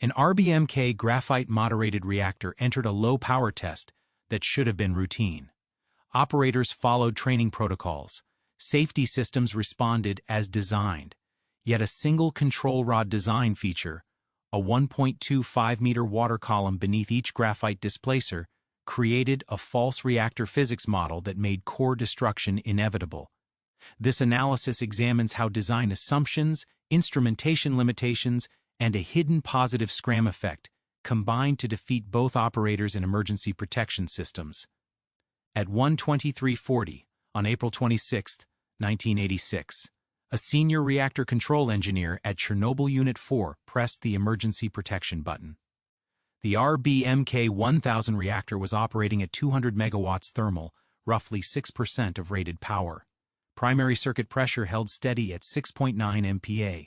An RBMK graphite-moderated reactor entered a low-power test that should have been routine. Operators followed training protocols. Safety systems responded as designed. Yet a single control rod design feature, a 1.25-meter water column beneath each graphite displacer, created a false reactor physics model that made core destruction inevitable. This analysis examines how design assumptions, instrumentation limitations, and a hidden positive scram effect combined to defeat both operators and emergency protection systems. At 1:23:40, on April 26, 1986, a senior reactor control engineer at Chernobyl Unit 4 pressed the emergency protection button. The RBMK 1000 reactor was operating at 200 megawatts thermal, roughly 6% of rated power. Primary circuit pressure held steady at 6.9 MPa.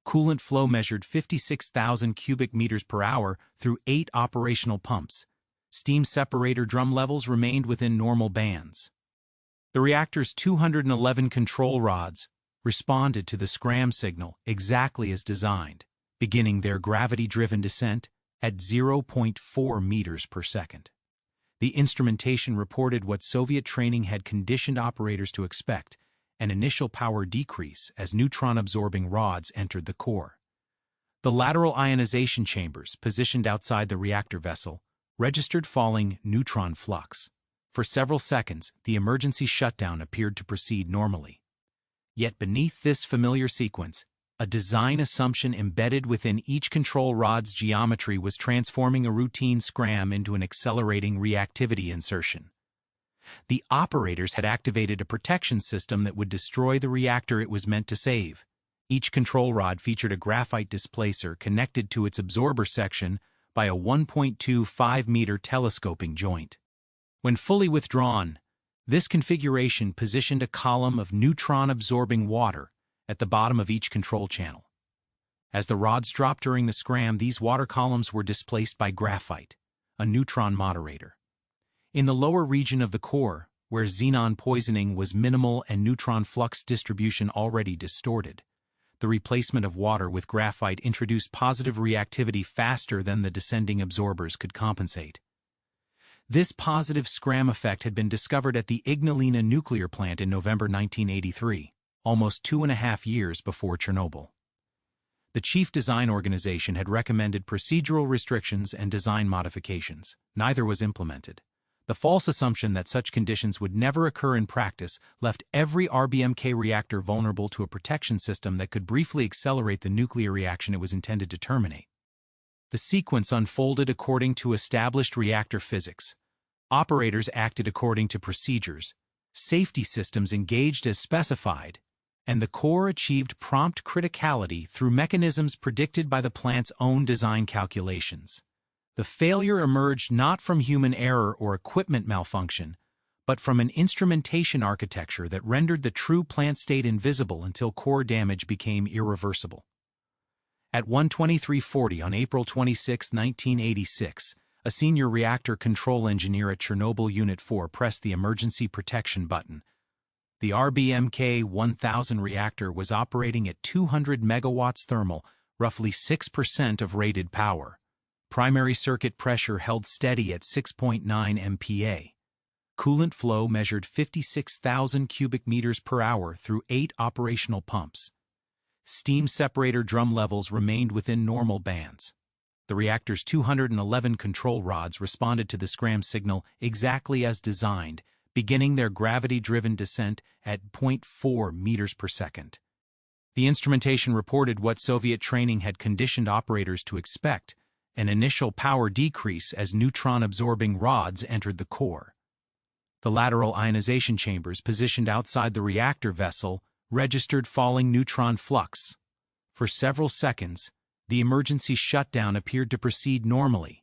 Coolant flow measured 56,000 cubic meters per hour through 8 operational pumps. Steam separator drum levels remained within normal bands. The reactor's 211 control rods responded to the scram signal exactly as designed, beginning their gravity-driven descent at 0.4 meters per second. The instrumentation reported what Soviet training had conditioned operators to expect: an initial power decrease as neutron-absorbing rods entered the core. The lateral ionization chambers, positioned outside the reactor vessel, registered falling neutron flux. For several seconds, the emergency shutdown appeared to proceed normally. Yet beneath this familiar sequence, a design assumption embedded within each control rod's geometry was transforming a routine scram into an accelerating reactivity insertion. The operators had activated a protection system that would destroy the reactor it was meant to save. Each control rod featured a graphite displacer connected to its absorber section by a 1.25-meter telescoping joint. When fully withdrawn, this configuration positioned a column of neutron-absorbing water at the bottom of each control channel. As the rods dropped during the scram, these water columns were displaced by graphite, a neutron moderator. In the lower region of the core, where xenon poisoning was minimal and neutron flux distribution already distorted, the replacement of water with graphite introduced positive reactivity faster than the descending absorbers could compensate. This positive scram effect had been discovered at the Ignalina nuclear plant in November 1983, almost 2.5 years before Chernobyl. The Chief Design Organization had recommended procedural restrictions and design modifications. Neither was implemented. The false assumption that such conditions would never occur in practice left every RBMK reactor vulnerable to a protection system that could briefly accelerate the nuclear reaction it was intended to terminate. The sequence unfolded according to established reactor physics. Operators acted according to procedures, safety systems engaged as specified, and the core achieved prompt criticality through mechanisms predicted by the plant's own design calculations. The failure emerged not from human error or equipment malfunction, but from an instrumentation architecture that rendered the true plant state invisible until core damage became irreversible. At 1:23:40 on April 26, 1986, a senior reactor control engineer at Chernobyl Unit 4 pressed the emergency protection button. The RBMK 1000 reactor was operating at 200 megawatts thermal, roughly 6% of rated power. Primary circuit pressure held steady at 6.9 MPa. Coolant flow measured 56,000 cubic meters per hour through 8 operational pumps. Steam separator drum levels remained within normal bands. The reactor's 211 control rods responded to the scram signal exactly as designed, beginning their gravity-driven descent at 0.4 meters per second. The instrumentation reported what Soviet training had conditioned operators to expect: an initial power decrease as neutron-absorbing rods entered the core. The lateral ionization chambers positioned outside the reactor vessel registered falling neutron flux. For several seconds, the emergency shutdown appeared to proceed normally.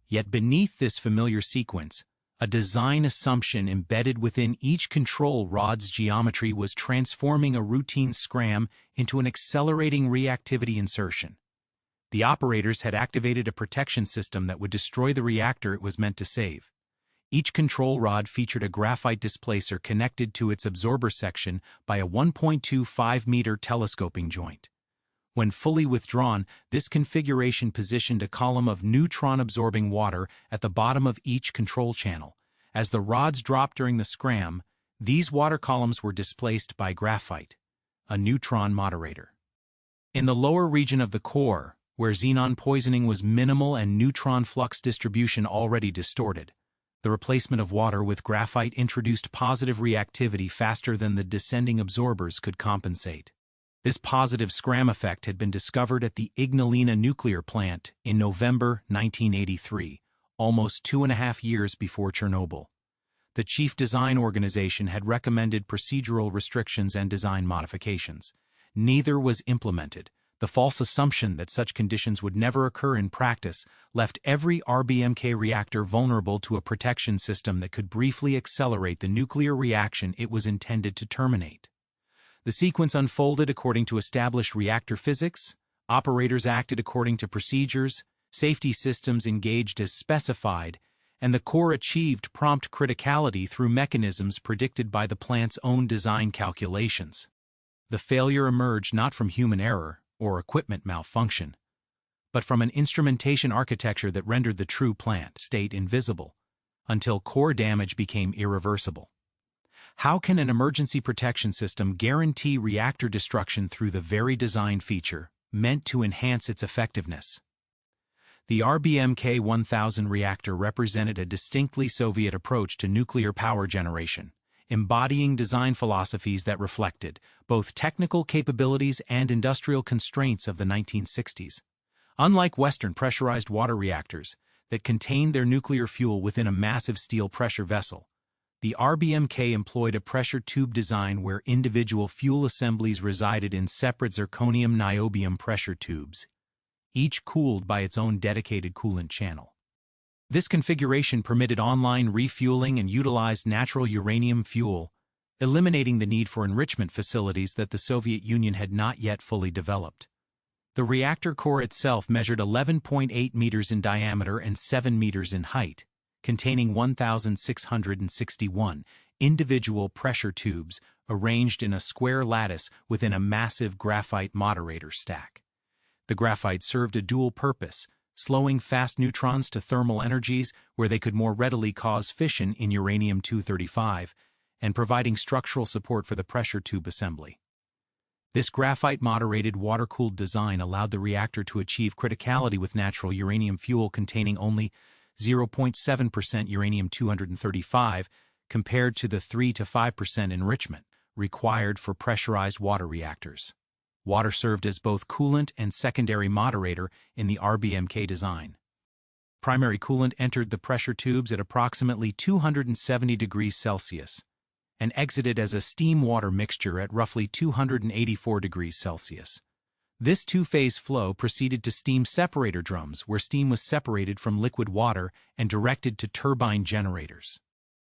Yet beneath this familiar sequence, a design assumption embedded within each control rod's geometry was transforming a routine scram into an accelerating reactivity insertion. The operators had activated a protection system that would destroy the reactor it was meant to save. Each control rod featured a graphite displacer connected to its absorber section by a 1.25-meter telescoping joint. When fully withdrawn, this configuration positioned a column of neutron-absorbing water at the bottom of each control channel. As the rods dropped during the scram, these water columns were displaced by graphite, a neutron moderator. In the lower region of the core, where xenon poisoning was minimal and neutron flux distribution already distorted, the replacement of water with graphite introduced positive reactivity faster than the descending absorbers could compensate. This positive scram effect had been discovered at the Ignalina nuclear plant in November 1983, almost 2.5 years before Chernobyl. The Chief Design Organization had recommended procedural restrictions and design modifications. Neither was implemented. The false assumption that such conditions would never occur in practice left every RBMK reactor vulnerable to a protection system that could briefly accelerate the nuclear reaction it was intended to terminate. The sequence unfolded according to established reactor physics, operators acted according to procedures, safety systems engaged as specified, and the core achieved prompt criticality through mechanisms predicted by the plant's own design calculations. The failure emerged not from human error or equipment malfunction, but from an instrumentation architecture that rendered the true plant state invisible, until core damage became irreversible. How can an emergency protection system guarantee reactor destruction through the very design feature meant to enhance its effectiveness? The RBMK 1000 reactor represented a distinctly Soviet approach to nuclear power generation, embodying design philosophies that reflected both technical capabilities and industrial constraints of the 1960s. Unlike Western pressurized water reactors that contained their nuclear fuel within a massive steel pressure vessel, the RBMK employed a pressure tube design where individual fuel assemblies resided in separate zirconium-niobium pressure tubes, each cooled by its own dedicated coolant channel. This configuration permitted online refueling and utilized natural uranium fuel, eliminating the need for enrichment facilities that the Soviet Union had not yet fully developed. The reactor core itself measured 11.8 meters in diameter and 7 meters in height, containing 1,661 individual pressure tubes arranged in a square lattice within a massive graphite moderator stack. The graphite served a dual purpose, slowing fast neutrons to thermal energies where they could more readily cause fission in uranium-235, and providing structural support for the pressure tube assembly. This graphite-moderated water-cooled design allowed the reactor to achieve criticality with natural uranium fuel containing only 0.7% uranium-235 compared to the 3 to 5% enrichment required for pressurized water reactors. Water served as both coolant and secondary moderator in the RBMK design. Primary coolant entered the pressure tubes at approximately 270 degrees Celsius and exited as a steam-water mixture at roughly 284 degrees Celsius. This two-phase flow proceeded to steam separator drums where steam was separated from liquid water and directed to turbine generators.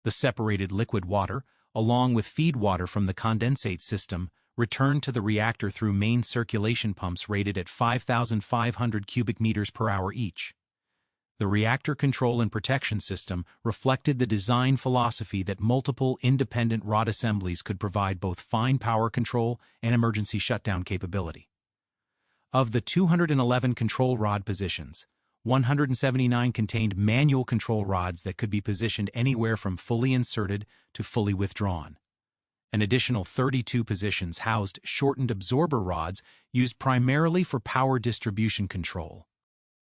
The separated liquid water, along with feed water from the condensate system, returned to the reactor through main circulation pumps rated at 5,500 cubic meters per hour each. The reactor control and protection system reflected the design philosophy that multiple independent rod assemblies could provide both fine power control and emergency shutdown capability. Of the 211 control rod positions, 179 contained manual control rods that could be positioned anywhere from fully inserted to fully withdrawn. An additional 32 positions housed shortened absorber rods used primarily for power distribution control.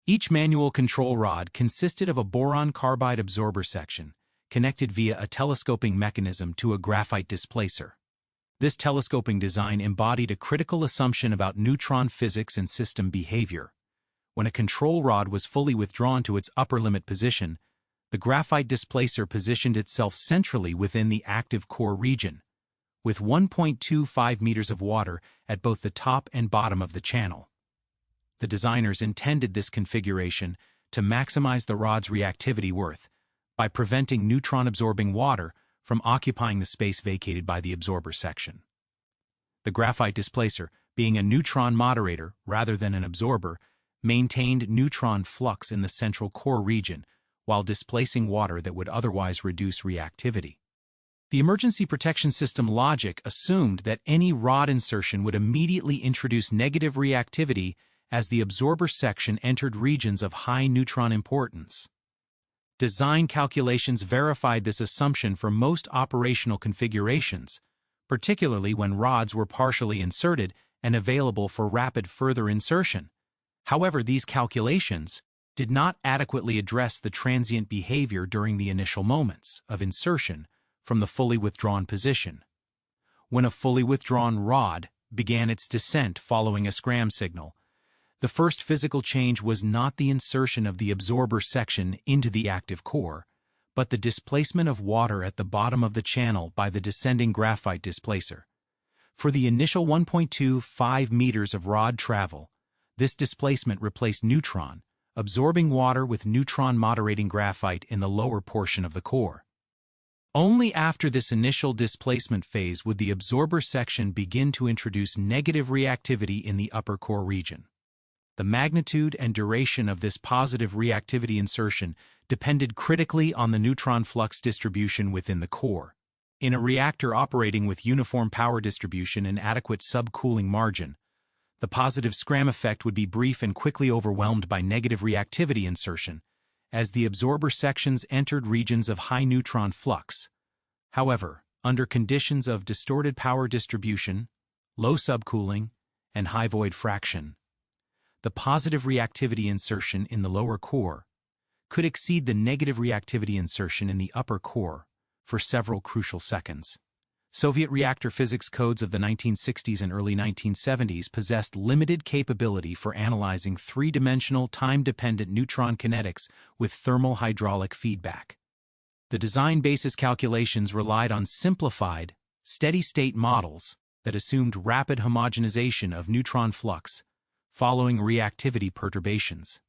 Each manual control rod consisted of a boron carbide absorber section, connected via a telescoping mechanism to a graphite displacer. This telescoping design embodied a critical assumption about neutron physics and system behavior. When a control rod was fully withdrawn to its upper limit position, the graphite displacer positioned itself centrally within the active core region, with 1.25 meters of water at both the top and bottom of the channel. The designers intended this configuration to maximize the rod's reactivity worth by preventing neutron-absorbing water from occupying the space vacated by the absorber section. The graphite displacer, being a neutron moderator rather than an absorber, maintained neutron flux in the central core region while displacing water that would otherwise reduce reactivity. The emergency protection system logic assumed that any rod insertion would immediately introduce negative reactivity as the absorber section entered regions of high neutron importance. Design calculations verified this assumption for most operational configurations, particularly when rods were partially inserted and available for rapid further insertion. However, these calculations did not adequately address the transient behavior during the initial moments of insertion from the fully withdrawn position. When a fully withdrawn rod began its descent following a scram signal, the first physical change was not the insertion of the absorber section into the active core, but the displacement of water at the bottom of the channel by the descending graphite displacer. For the initial 1.25 meters of rod travel, this displacement replaced neutron, absorbing water with neutron-moderating graphite in the lower portion of the core. Only after this initial displacement phase would the absorber section begin to introduce negative reactivity in the upper core region. The magnitude and duration of this positive reactivity insertion depended critically on the neutron flux distribution within the core. In a reactor operating with uniform power distribution and adequate subcooling margin, the positive scram effect would be brief and quickly overwhelmed by negative reactivity insertion, as the absorber sections entered regions of high neutron flux. However, under conditions of distorted power distribution, low subcooling, and high void fraction, the positive reactivity insertion in the lower core could exceed the negative reactivity insertion in the upper core for several crucial seconds. Soviet reactor physics codes of the 1960s and early 1970s possessed limited capability for analyzing three-dimensional, time-dependent neutron kinetics with thermal hydraulic feedback. The design basis calculations relied on simplified, steady-state models that assumed rapid homogenization of neutron flux following reactivity perturbations.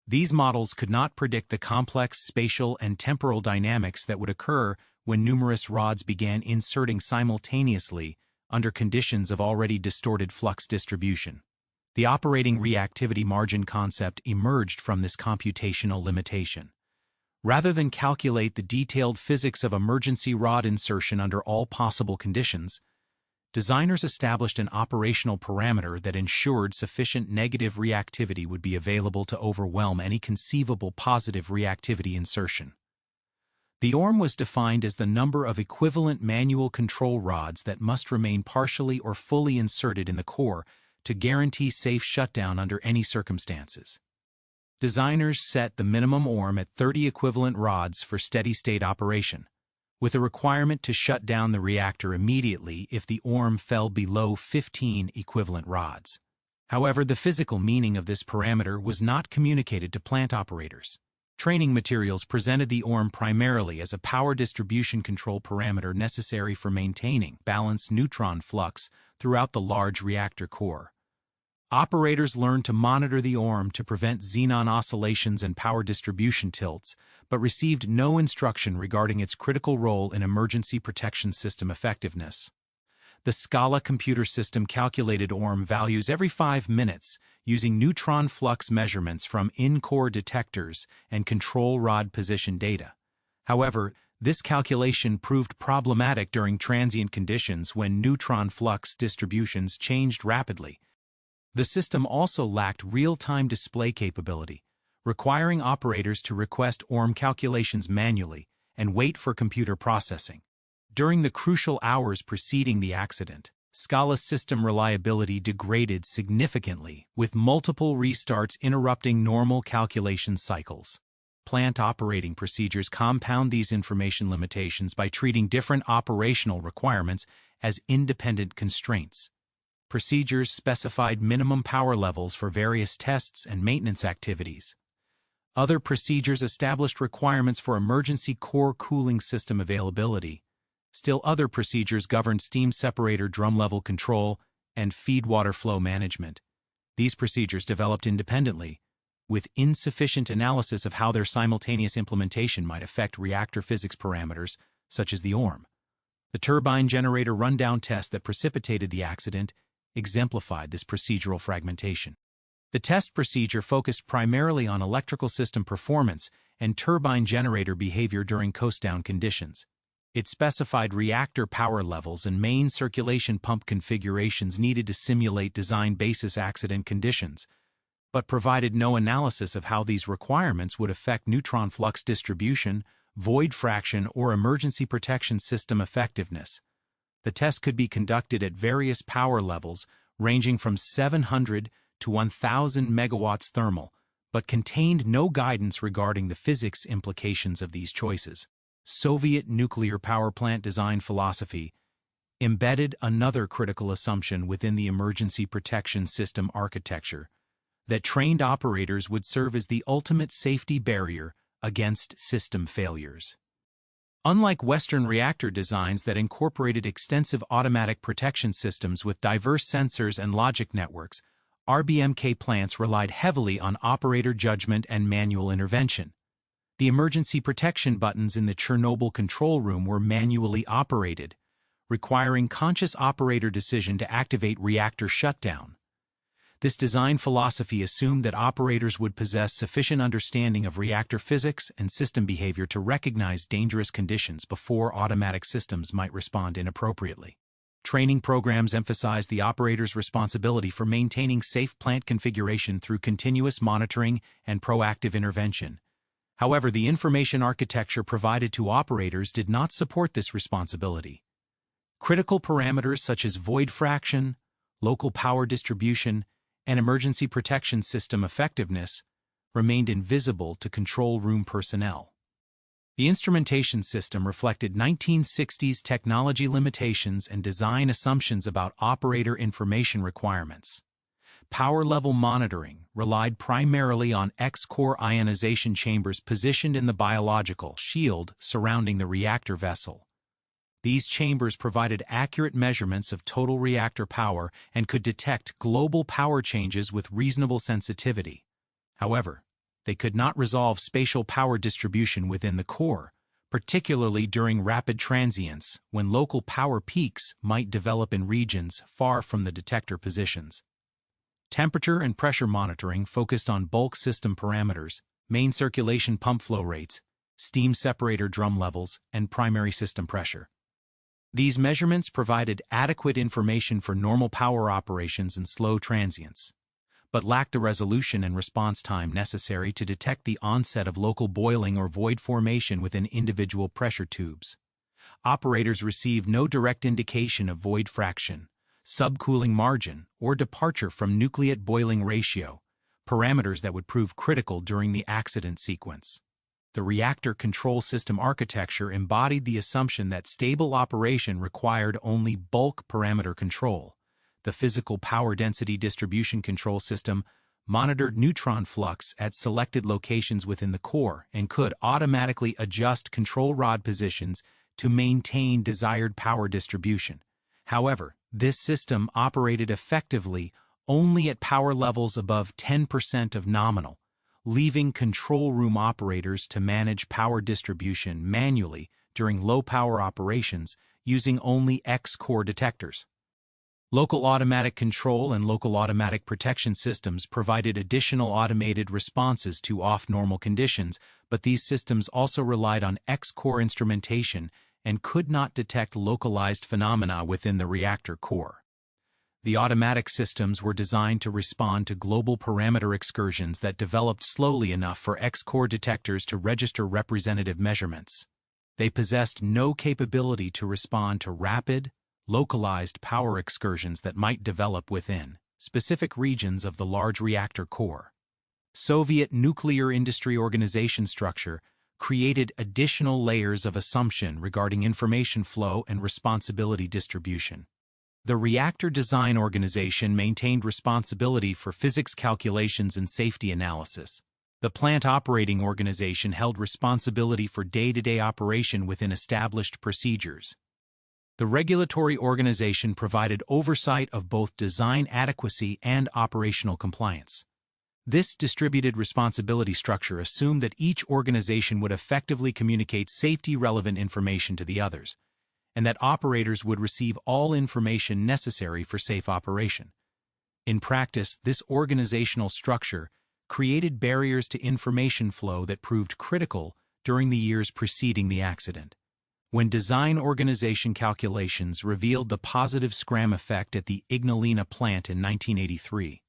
These models could not predict the complex spatial and temporal dynamics that would occur when numerous rods began inserting simultaneously under conditions of already distorted flux distribution. The operating reactivity margin concept emerged from this computational limitation. Rather than calculate the detailed physics of emergency rod insertion under all possible conditions, designers established an operational parameter that ensured sufficient negative reactivity would be available to overwhelm any conceivable positive reactivity insertion. The ORM was defined as the number of equivalent manual control rods that must remain partially or fully inserted in the core to guarantee safe shutdown under any circumstances. Designers set the minimum ORM at 30 equivalent rods for steady-state operation, with a requirement to shut down the reactor immediately if the ORM fell below 15 equivalent rods. However, the physical meaning of this parameter was not communicated to plant operators. Training materials presented the ORM primarily as a power distribution control parameter necessary for maintaining balanced neutron flux throughout the large reactor core. Operators learned to monitor the ORM to prevent xenon oscillations and power distribution tilts, but received no instruction regarding its critical role in emergency protection system effectiveness. The Scala computer system calculated ORM values every 5 minutes using neutron flux measurements from in-core detectors and control rod position data. However, this calculation proved problematic during transient conditions when neutron flux distributions changed rapidly. The system also lacked real-time display capability, requiring operators to request ORM calculations manually and wait for computer processing. During the crucial hours preceding the accident, Scala's system reliability degraded significantly, with multiple restarts interrupting normal calculation cycles. Plant operating procedures compound these information limitations by treating different operational requirements as independent constraints. Procedures specified minimum power levels for various tests and maintenance activities. Other procedures established requirements for emergency core cooling system availability. Still other procedures governed steam separator drum level control and feed water flow management. These procedures developed independently, with insufficient analysis of how their simultaneous implementation might affect reactor physics parameters, such as the ORM. The turbine generator rundown test that precipitated the accident exemplified this procedural fragmentation. The test procedure focused primarily on electrical system performance and turbine generator behavior during coast-down conditions. It specified reactor power levels and main circulation pump configurations needed to simulate design basis accident conditions, but provided no analysis of how these requirements would affect neutron flux distribution, void fraction, or emergency protection system effectiveness. The test could be conducted at various power levels, ranging from 700 to 1,000 megawatts thermal, but contained no guidance regarding the physics implications of these choices. Soviet nuclear power plant design philosophy embedded another critical assumption within the emergency protection system architecture, that trained operators would serve as the ultimate safety barrier against system failures. Unlike Western reactor designs that incorporated extensive automatic protection systems with diverse sensors and logic networks, RBMK plants relied heavily on operator judgment and manual intervention. The emergency protection buttons in the Chernobyl control room were manually operated, requiring conscious operator decision to activate reactor shutdown. This design philosophy assumed that operators would possess sufficient understanding of reactor physics and system behavior to recognize dangerous conditions before automatic systems might respond inappropriately. Training programs emphasized the operator's responsibility for maintaining safe plant configuration through continuous monitoring and proactive intervention. However, the information architecture provided to operators did not support this responsibility. Critical parameters such as void fraction, local power distribution, and emergency protection system effectiveness remained invisible to control room personnel. The instrumentation system reflected 1960s technology limitations and design assumptions about operator information requirements. Power level monitoring relied primarily on X-core ionization chambers positioned in the biological shield surrounding the reactor vessel. These chambers provided accurate measurements of total reactor power and could detect global power changes with reasonable sensitivity. However, they could not resolve spatial power distribution within the core, particularly during rapid transients when local power peaks might develop in regions far from the detector positions. Temperature and pressure monitoring focused on bulk system parameters, main circulation pump flow rates, steam separator drum levels, and primary system pressure. These measurements provided adequate information for normal power operations and slow transients, but lacked the resolution and response time necessary to detect the onset of local boiling or void formation within individual pressure tubes. Operators received no direct indication of void fraction, subcooling margin, or departure from nucleate boiling ratio, parameters that would prove critical during the accident sequence. The reactor control system architecture embodied the assumption that stable operation required only bulk parameter control. The physical power density distribution control system monitored neutron flux at selected locations within the core and could automatically adjust control rod positions to maintain desired power distribution. However, this system operated effectively only at power levels above 10% of nominal, leaving control room operators to manage power distribution manually during low-power operations using only X-core detectors. Local automatic control and local automatic protection systems provided additional automated responses to off-normal conditions, but these systems also relied on X-core instrumentation and could not detect localized phenomena within the reactor core. The automatic systems were designed to respond to global parameter excursions that developed slowly enough for X-core detectors to register representative measurements. They possessed no capability to respond to rapid, localized power excursions that might develop within specific regions of the large reactor core. Soviet nuclear industry organization structure created additional layers of assumption regarding information flow and responsibility distribution. The reactor design organization maintained responsibility for physics calculations and safety analysis. The plant operating organization held responsibility for day-to-day operation within established procedures. The regulatory organization provided oversight of both design adequacy and operational compliance. This distributed responsibility structure assumed that each organization would effectively communicate safety-relevant information to the others, and that operators would receive all information necessary for safe operation. In practice, this organizational structure created barriers to information flow that proved critical during the years preceding the accident. when design organization calculations revealed the positive Scram effect at the Ignalina plant in 1983.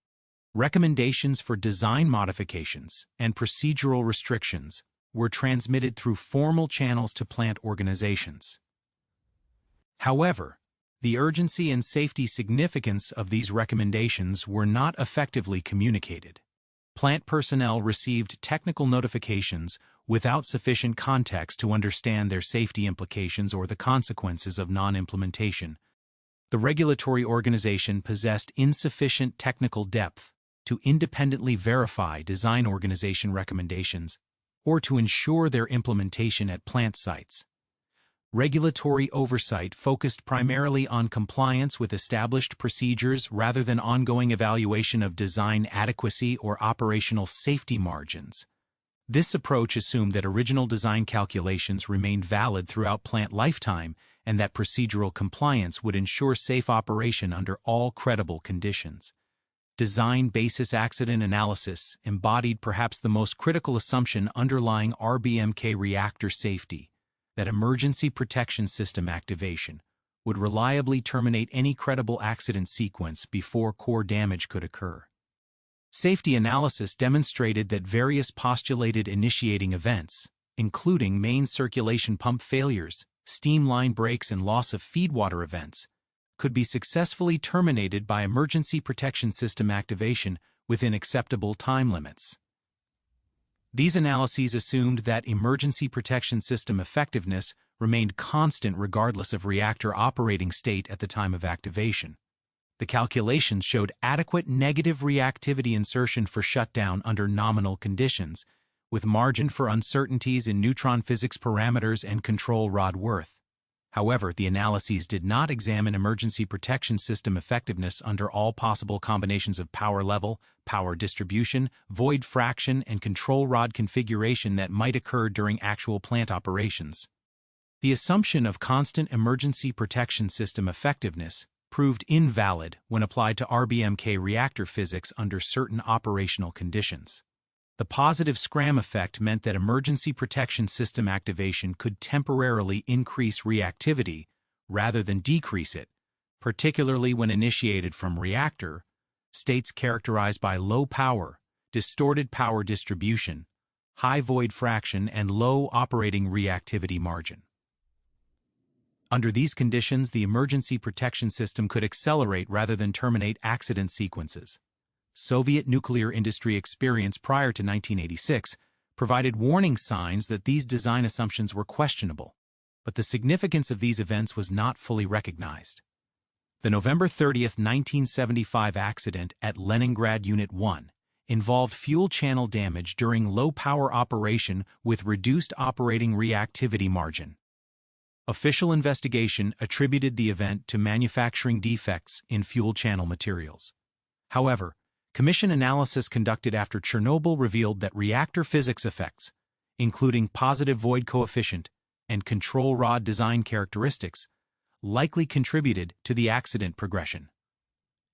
Recommendations for design modifications and procedural restrictions were transmitted through formal channels to plant organizations. However, the urgency and safety significance of these recommendations were not effectively communicated. Plant personnel received technical notifications without sufficient context to understand their safety implications or the consequences of non-implementation. The regulatory organization possessed insufficient technical depth to independently verify design organization recommendations or to ensure their implementation at plant sites. Regulatory oversight focused primarily on compliance with established procedures rather than ongoing evaluation of design adequacy or operational safety margins. This approach assumed that original design calculations remained valid throughout plant lifetime and that procedural compliance would ensure safe operation under all credible conditions. Design basis accident analysis embodied perhaps the most critical assumption underlying RBMK reactor safety, that emergency protection system activation would reliably terminate any credible accident sequence before core damage could occur. Safety analysis demonstrated that various postulated initiating events, including main circulation pump failures, steam line breaks, and loss of feedwater events, could be successfully terminated by emergency protection system activation within acceptable time limits. These analyses assumed that emergency protection system effectiveness remained constant regardless of reactor operating state at the time of activation. The calculations showed adequate negative reactivity insertion for shutdown under nominal conditions, with margin for uncertainties in neutron physics parameters and control rod worth. However, the analyses did not examine emergency protection system effectiveness under all possible combinations of power level, power distribution, void fraction, and control rod configuration that might occur during actual plant operations. The assumption of constant emergency protection system effectiveness proved invalid when applied to RBMK reactor physics under certain operational conditions. The positive Scram effect meant that emergency protection system activation could temporarily increase reactivity rather than decrease it, particularly when initiated from reactor states characterized by low power, distorted power distribution, high void fraction, and low operating reactivity margin. Under these conditions, the emergency protection system could accelerate rather than terminate accident sequences. Soviet nuclear industry experience prior to 1986 provided warning signs that these design assumptions were questionable, but the significance of these events was not fully recognized. The November 30, 1975 accident at Leningrad Unit 1 involved fuel channel damage during low-power operation with reduced operating reactivity margin. Official investigation attributed the event to manufacturing defects in fuel channel materials. However, Commission analysis conducted after Chernobyl revealed that reactor physics effects, including positive void coefficient and control rod design characteristics, likely contributed to the accident progression.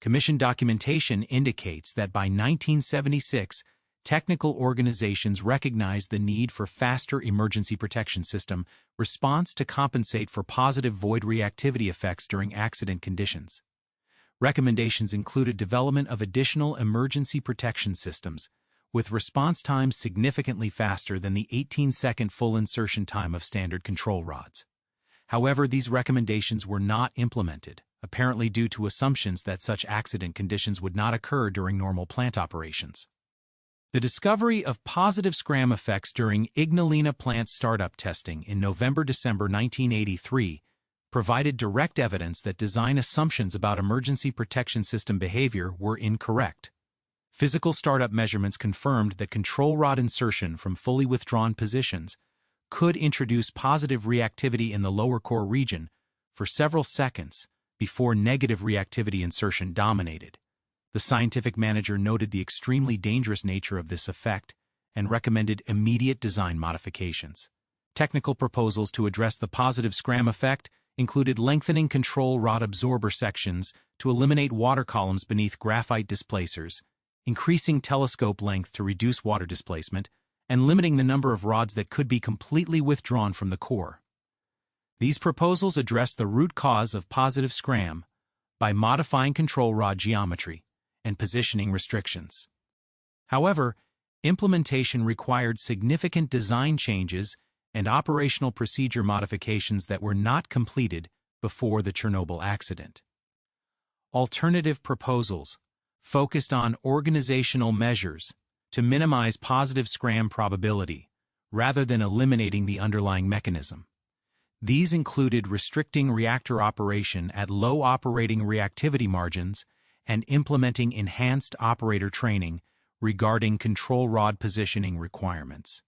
Commission documentation indicates that by 1976, technical organizations recognized the need for faster emergency protection system response to compensate for positive void reactivity effects during accident conditions. Recommendations included development of additional emergency protection systems, with response times significantly faster than the 18-second full insertion time of standard control rods. However, these recommendations were not implemented, apparently due to assumptions that such accident conditions would not occur during normal plant operations. The discovery of positive Scram effects during Ignalina plant startup testing in November-December 1983 provided direct evidence that design assumptions about emergency protection system behavior were incorrect. Physical startup measurements confirmed that control rod insertion from fully withdrawn positions could introduce positive reactivity in the lower core region for several seconds before negative reactivity insertion dominated. The scientific manager noted the extremely dangerous nature of this effect and recommended immediate design modifications. Technical proposals to address the positive Scram effect included lengthening control rod absorber sections to eliminate water columns beneath graphite displacers, increasing telescope length to reduce water displacement, and limiting the number of rods that could be completely withdrawn from the core. These proposals address the root cause of positive scram by modifying control rod geometry and positioning restrictions. However, implementation required significant design changes and operational procedure modifications that were not completed before the Chernobyl accident. Alternative proposals focused on organizational measures to minimize positive scram probability rather than eliminating the underlying mechanism. These included restricting reactor operation at low operating reactivity margins and implementing enhanced operator training regarding control rod positioning requirements.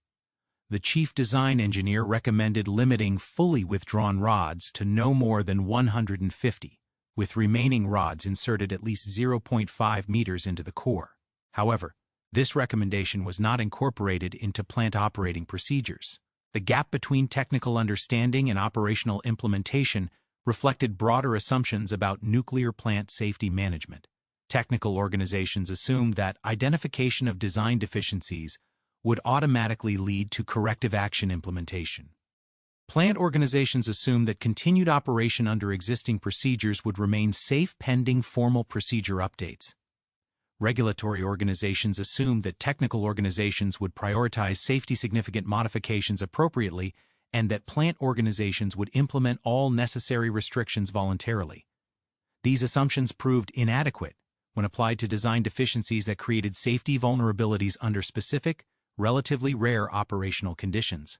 The chief design engineer recommended limiting fully withdrawn rods to no more than 150, with remaining rods inserted at least 0.5 meters into the core. However, this recommendation was not incorporated into plant operating procedures. The gap between technical understanding and operational implementation reflected broader assumptions about nuclear plant safety management. Technical organizations assumed that identification of design deficiencies would automatically lead to corrective action implementation. Plant organizations assumed that continued operation under existing procedures would remain safe pending formal procedure updates. Regulatory organizations assumed that technical organizations would prioritize safety-significant modifications appropriately and that plant organizations would implement all necessary restrictions voluntarily. These assumptions proved inadequate when applied to design deficiencies that created safety vulnerabilities under specific, relatively rare operational conditions.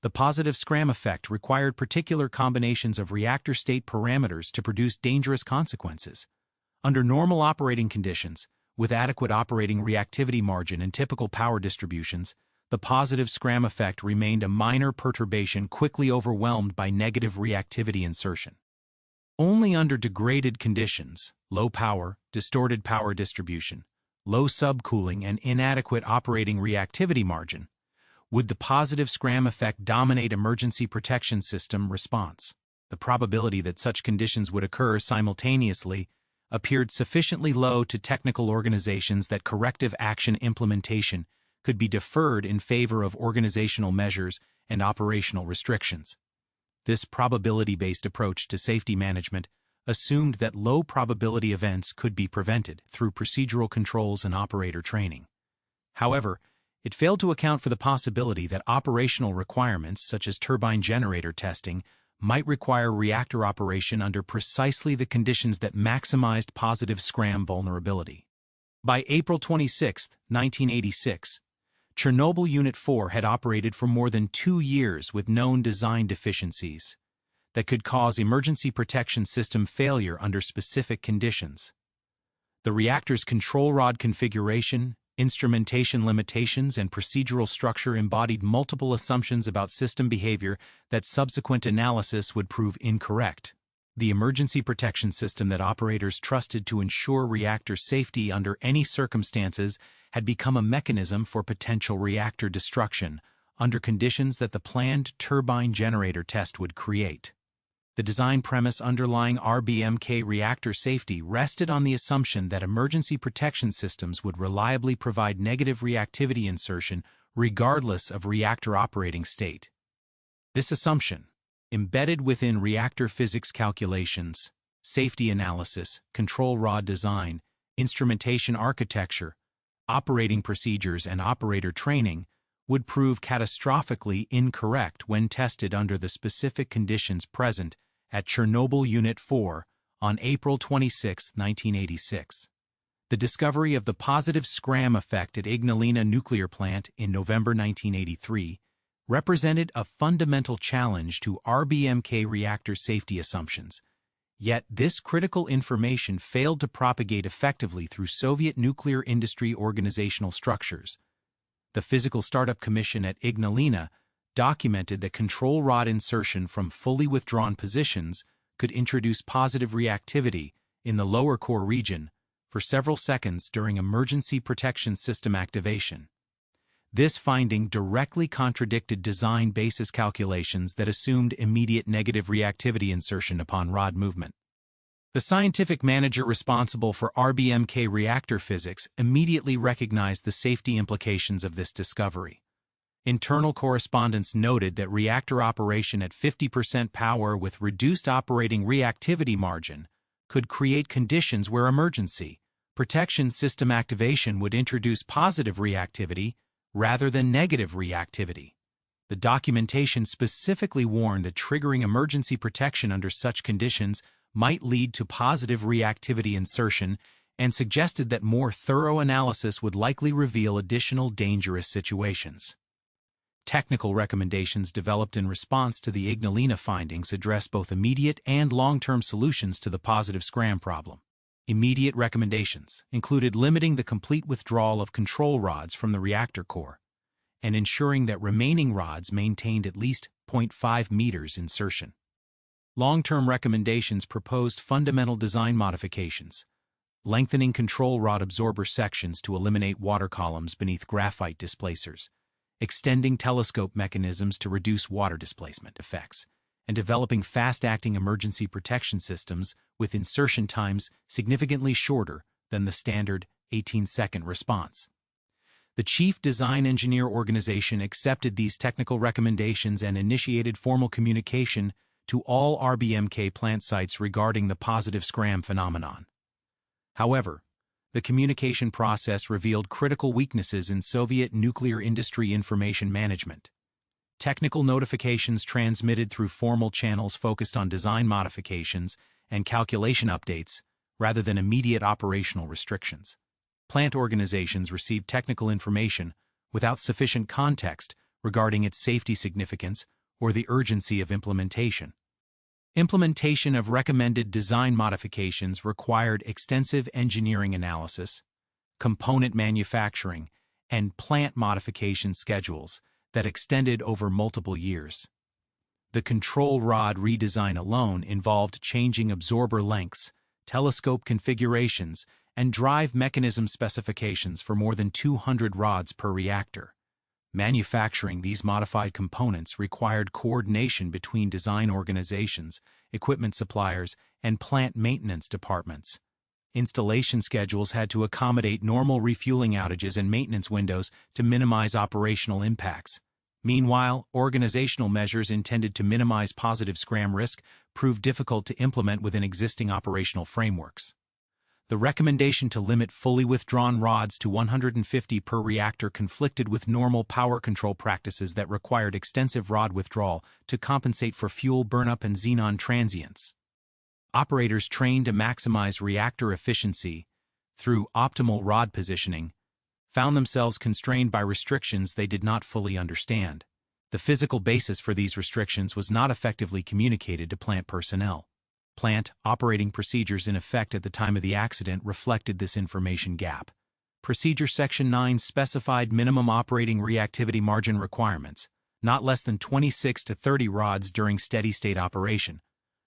The positive scram effect required particular combinations of reactor state parameters to produce dangerous consequences. Under normal operating conditions, with adequate operating reactivity margin and typical power distributions, the positive scram effect remained a minor perturbation quickly overwhelmed by negative reactivity insertion. Only under degraded conditions, low power, distorted power distribution, low subcooling, and inadequate operating reactivity margin, would the positive scram effect dominate emergency protection system response. The probability that such conditions would occur simultaneously appeared sufficiently low to technical organizations that corrective action implementation could be deferred in favor of organizational measures and operational restrictions. This probability-based approach to safety management assumed that low-probability events could be prevented through procedural controls and operator training. However, it failed to account for the possibility that operational requirements such as turbine generator testing might require reactor operation under precisely the conditions that maximized positive scram vulnerability. By April 26, 1986, Chernobyl Unit 4 had operated for more than 2 years with known design deficiencies that could cause emergency protection system failure under specific conditions. The reactor's control rod configuration, instrumentation limitations, and procedural structure embodied multiple assumptions about system behavior that subsequent analysis would prove incorrect. The emergency protection system that operators trusted to ensure reactor safety under any circumstances had become a mechanism for potential reactor destruction under conditions that the planned turbine generator test would create. The design premise underlying RBMK reactor safety rested on the assumption that emergency protection systems would reliably provide negative reactivity insertion regardless of reactor operating state. This assumption, embedded within reactor physics calculations, safety analysis, control rod design, instrumentation architecture, operating procedures, and operator training, would prove catastrophically incorrect when tested under the specific conditions present at Chernobyl Unit 4 on April 26, 1986. The discovery of the positive scram effect at Ignalina nuclear plant in November 1983 represented a fundamental challenge to RBMK reactor safety assumptions. Yet this critical information failed to propagate effectively through Soviet nuclear industry organizational structures. The Physical Startup Commission at Ignalina documented that control rod insertion from fully withdrawn positions could introduce positive reactivity in the lower core region for several seconds during emergency protection system activation. This finding directly contradicted design basis calculations that assumed immediate negative reactivity insertion upon rod movement. The scientific manager responsible for RBMK reactor physics immediately recognized the safety implications of this discovery. Internal correspondence noted that reactor operation at 50% power with reduced operating reactivity margin could create conditions where emergency protection system activation would introduce positive reactivity rather than negative reactivity. The documentation specifically warned that triggering emergency protection under such conditions might lead to positive reactivity insertion and suggested that more thorough analysis would likely reveal additional dangerous situations. Technical recommendations developed in response to the Ignalina findings address both immediate and long-term solutions to the positive scram problem. Immediate recommendations included limiting the complete withdrawal of control rods from the reactor core and ensuring that remaining rods maintained at least 0.5 meters insertion. Long-term recommendations proposed fundamental design modifications, lengthening control rod absorber sections to eliminate water columns beneath graphite displacers, extending telescope mechanisms to reduce water displacement effects, and developing fast-acting emergency protection systems with insertion times significantly shorter than the standard 18-second response. The Chief Design Engineer Organization accepted these technical recommendations and initiated formal communication to all RBMK plant sites regarding the positive scram phenomenon. However, the communication process revealed critical weaknesses in Soviet nuclear industry information management. Technical notifications transmitted through formal channels focused on design modifications and calculation updates rather than immediate operational restrictions. Plant organizations received technical information without sufficient context regarding its safety significance or the urgency of implementation. Implementation of recommended design modifications required extensive engineering analysis, component manufacturing, and plant modification schedules that extended over multiple years. The control rod redesign alone involved changing absorber lengths, telescope configurations, and drive mechanism specifications for more than 200 rods per reactor. Manufacturing these modified components required coordination between design organizations, equipment suppliers, and plant maintenance departments. Installation schedules had to accommodate normal refueling outages and maintenance windows to minimize operational impacts. Meanwhile, organizational measures intended to minimize positive scram risk proved difficult to implement within existing operational frameworks. The recommendation to limit fully withdrawn rods to 150 per reactor conflicted with normal power control practices that required extensive rod withdrawal to compensate for fuel burnup and xenon transients. Operators trained to maximize reactor efficiency through optimal rod positioning found themselves constrained by restrictions they did not fully understand. The physical basis for these restrictions was not effectively communicated to plant personnel. Plant operating procedures in effect at the time of the accident reflected this information gap. Procedure Section 9 specified minimum operating reactivity margin requirements, not less than 26 to 30 rods during steady-state operation,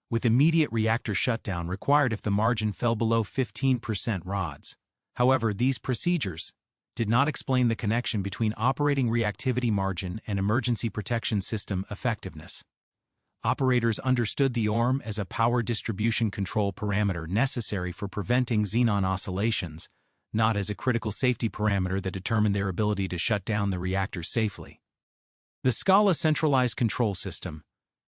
with immediate reactor shutdown required if the margin fell below 15% rods. However, these procedures did not explain the connection between operating reactivity margin and emergency protection system effectiveness. Operators understood the ORM as a power distribution control parameter necessary for preventing xenon oscillations, not as a critical safety parameter that determined their ability to shut down the reactor safely. The Scala centralized control system,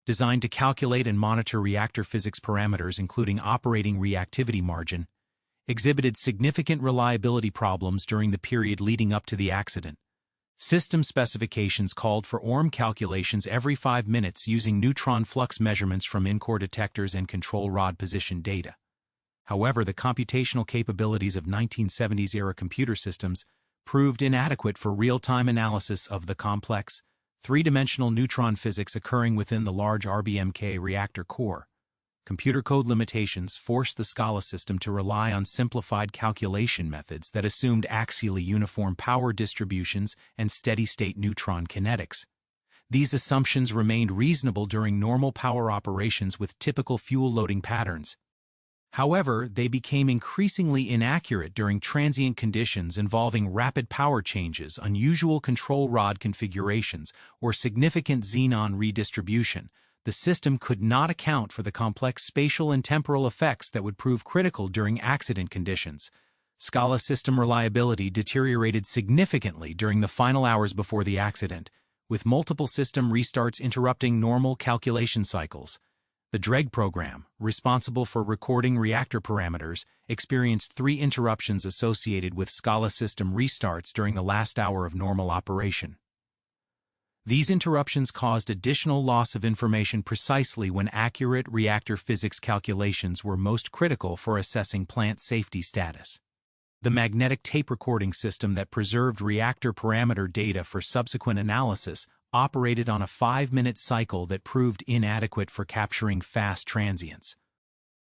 designed to calculate and monitor reactor physics parameters including operating reactivity margin, exhibited significant reliability problems during the period leading up to the accident. System specifications called for ORM calculations every 5 minutes using neutron flux measurements from in-core detectors and control rod position data. However, the computational capabilities of 1970s-era computer systems proved inadequate for real-time analysis of the complex, three-dimensional neutron physics occurring within the large RBMK reactor core. Computer code limitations forced the Scala system to rely on simplified calculation methods that assumed axially uniform power distributions and steady-state neutron kinetics. These assumptions remained reasonable during normal power operations with typical fuel loading patterns. However, they became increasingly inaccurate during transient conditions involving rapid power changes, unusual control rod configurations, or significant xenon redistribution. The system could not account for the complex spatial and temporal effects that would prove critical during accident conditions. Scala system reliability deteriorated significantly during the final hours before the accident, with multiple system restarts interrupting normal calculation cycles. The DREG program, responsible for recording reactor parameters, experienced 3 interruptions associated with Scala system restarts during the last hour of normal operation. These interruptions caused additional loss of information precisely when accurate reactor physics calculations were most critical for assessing plant safety status. The magnetic tape recording system that preserved reactor parameter data for subsequent analysis operated on a 5-minute cycle that proved inadequate for capturing fast transients.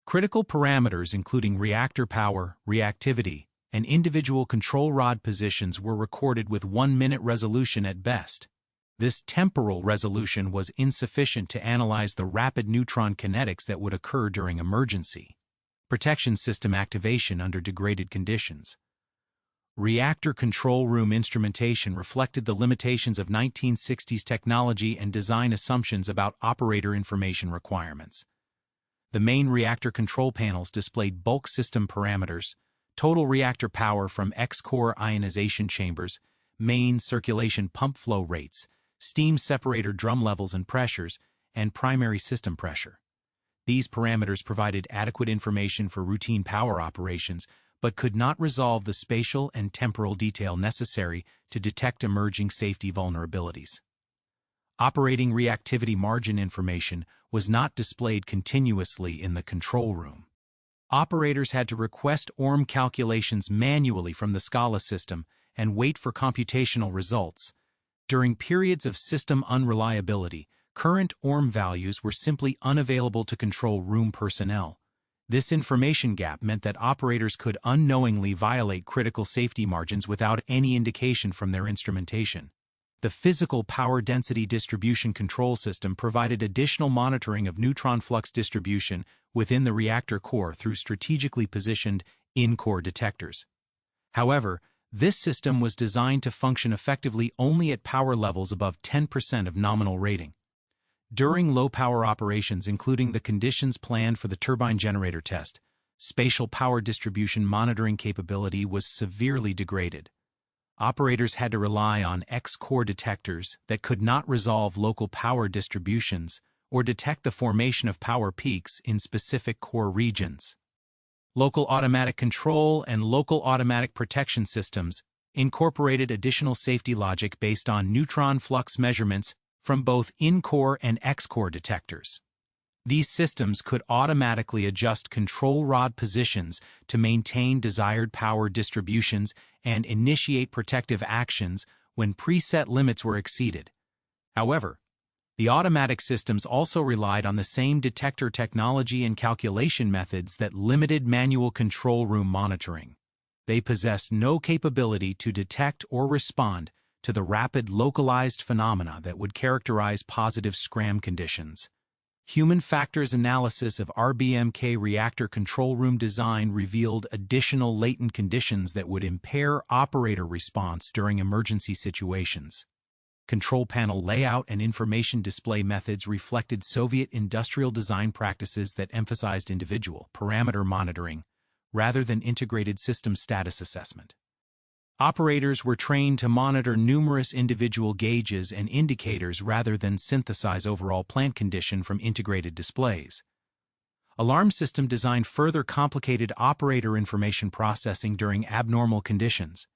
Critical parameters including reactor power, reactivity, and individual control rod positions were recorded with 1-minute resolution at best. This temporal resolution was insufficient to analyze the rapid neutron kinetics that would occur during emergency protection system activation under degraded conditions. Reactor control room instrumentation reflected the limitations of 1960s technology and design assumptions about operator information requirements. The main reactor control panels displayed bulk system parameters, total reactor power from X-core ionization chambers, main circulation pump flow rates, steam separator drum levels and pressures, and primary system pressure. These parameters provided adequate information for routine power operations, but could not resolve the spatial and temporal detail necessary to detect emerging safety vulnerabilities. Operating reactivity margin information was not displayed continuously in the control room. Operators had to request ORM calculations manually from the Scala system and wait for computational results. During periods of system unreliability, current ORM values were simply unavailable to control room personnel. This information gap meant that operators could unknowingly violate critical safety margins without any indication from their instrumentation. The physical power density distribution control system provided additional monitoring of neutron flux distribution within the reactor core through strategically positioned in-core detectors. However, this system was designed to function effectively only at power levels above 10% of nominal rating. During low-power operations, including the conditions planned for the turbine generator test, spatial power distribution monitoring capability was severely degraded. Operators had to rely on X-core detectors that could not resolve local power distributions or detect the formation of power peaks in specific core regions. Local automatic control and local automatic protection systems incorporated additional safety logic based on neutron flux measurements from both in-core and X-core detectors. These systems could automatically adjust control rod positions to maintain desired power distributions and initiate protective actions when preset limits were exceeded. However, the automatic systems also relied on the same detector technology and calculation methods that limited manual control room monitoring. They possessed no capability to detect or respond to the rapid localized phenomena that would characterize positive scram conditions. Human factors analysis of RBMK reactor control room design revealed additional latent conditions that would impair operator response during emergency situations. Control panel layout and information display methods reflected Soviet industrial design practices that emphasized individual parameter monitoring rather than integrated system status assessment. Operators were trained to monitor numerous individual gauges and indicators rather than synthesize overall plant condition from integrated displays. Alarm system design further complicated operator information processing during abnormal conditions.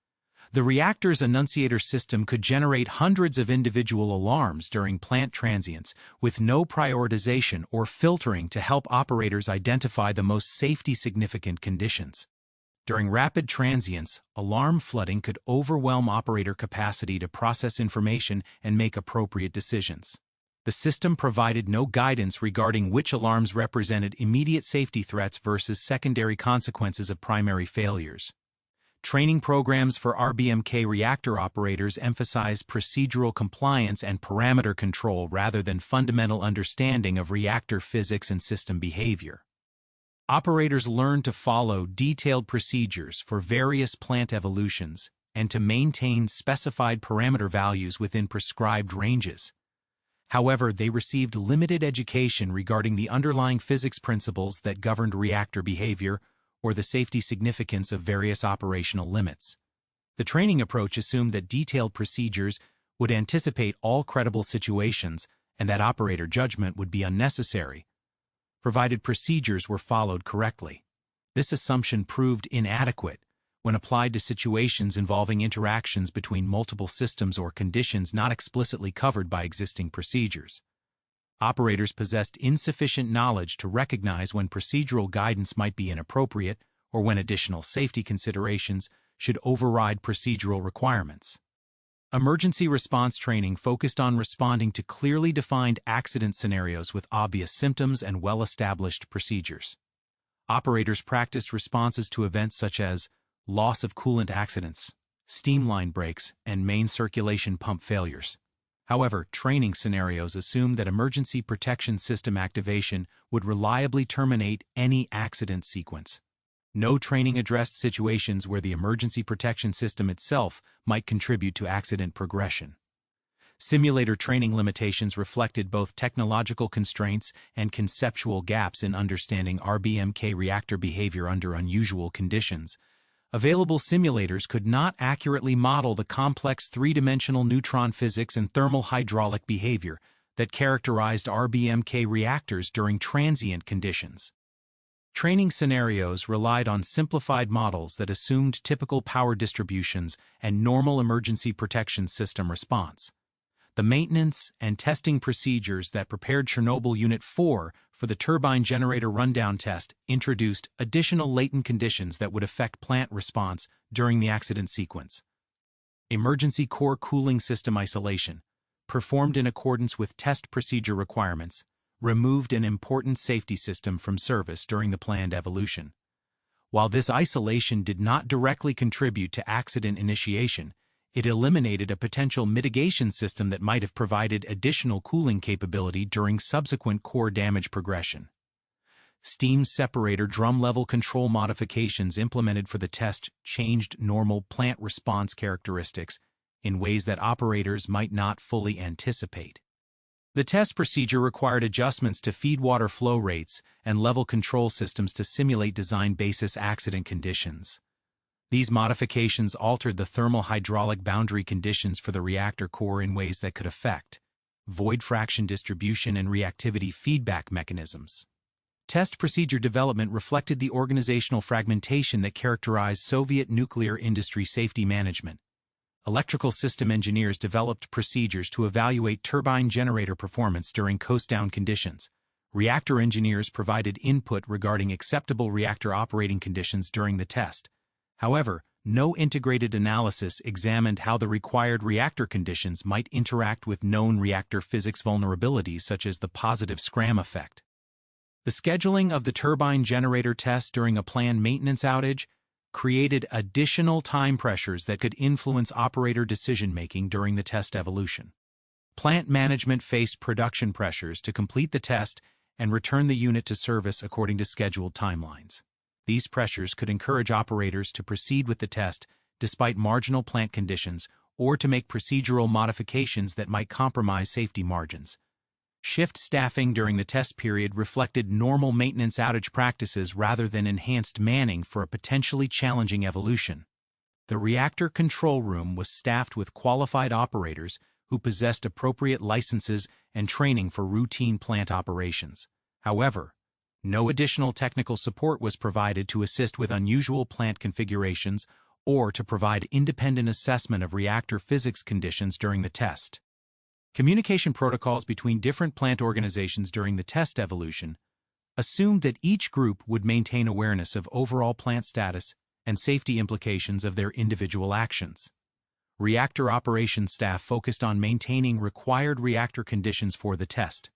The reactor's annunciator system could generate hundreds of individual alarms during plant transients with no prioritization or filtering to help operators identify the most safety-significant conditions. During rapid transients, alarm flooding could overwhelm operator capacity to process information and make appropriate decisions. The system provided no guidance regarding which alarms represented immediate safety threats versus secondary consequences of primary failures. Training programs for RBMK reactor operators emphasize procedural compliance and parameter control rather than fundamental understanding of reactor physics and system behavior. Operators learned to follow detailed procedures for various plant evolutions and to maintain specified parameter values within prescribed ranges. However, they received limited education regarding the underlying physics principles that governed reactor behavior or the safety significance of various operational limits. The training approach assumed that detailed procedures would anticipate all credible situations and that operator judgment would be unnecessary, provided procedures were followed correctly. This assumption proved inadequate when applied to situations involving interactions between multiple systems or conditions not explicitly covered by existing procedures. Operators possessed insufficient knowledge to recognize when procedural guidance might be inappropriate or when additional safety considerations should override procedural requirements. Emergency response training focused on responding to clearly defined accident scenarios with obvious symptoms and well-established procedures. Operators practiced responses to events such as loss of coolant accidents, steam line breaks, and main circulation pump failures. However, training scenarios assumed that emergency protection system activation would reliably terminate any accident sequence. No training addressed situations where the emergency protection system itself might contribute to accident progression. Simulator training limitations reflected both technological constraints and conceptual gaps in understanding RBMK reactor behavior under unusual conditions. Available simulators could not accurately model the complex three-dimensional neutron physics and thermal hydraulic behavior that characterized RBMK reactors during transient conditions. Training scenarios relied on simplified models that assumed typical power distributions and normal emergency protection system response. The maintenance and testing procedures that prepared Chernobyl Unit 4 for the turbine generator rundown test introduced additional latent conditions that would affect plant response during the accident sequence. Emergency core cooling system isolation, performed in accordance with test procedure requirements, removed an important safety system from service during the planned evolution. While this isolation did not directly contribute to accident initiation, it eliminated a potential mitigation system that might have provided additional cooling capability during subsequent core damage progression. Steam separator drum-level control modifications implemented for the test changed normal plant response characteristics in ways that operators might not fully anticipate. The test procedure required adjustments to feed water flow rates and level control systems to simulate design basis accident conditions. These modifications altered the thermal hydraulic boundary conditions for the reactor core in ways that could affect void fraction distribution and reactivity feedback mechanisms. Test procedure development reflected the organizational fragmentation that characterized Soviet nuclear industry safety management. Electrical system engineers developed procedures to evaluate turbine generator performance during coast-down conditions. Reactor engineers provided input regarding acceptable reactor operating conditions during the test. However, no integrated analysis examined how the required reactor conditions might interact with known reactor physics vulnerabilities such as the positive Scram effect. The scheduling of the turbine generator test during a planned maintenance outage created additional time pressures that could influence operator decision-making during the test evolution. Plant management faced production pressures to complete the test and return the unit to service according to scheduled timelines. These pressures could encourage operators to proceed with the test despite marginal plant conditions or to make procedural modifications that might compromise safety margins. Shift staffing during the test period reflected normal maintenance outage practices rather than enhanced manning for a potentially challenging evolution. The reactor control room was staffed with qualified operators who possessed appropriate licenses and training for routine plant operations. However, no additional technical support was provided to assist with unusual plant configurations or to provide independent assessment of reactor physics conditions during the test. Communication protocols between different plant organizations during the test evolution assumed that each group would maintain awareness of overall plant status and safety implications of their individual actions. Reactor operations staff focused on maintaining required reactor conditions for the test.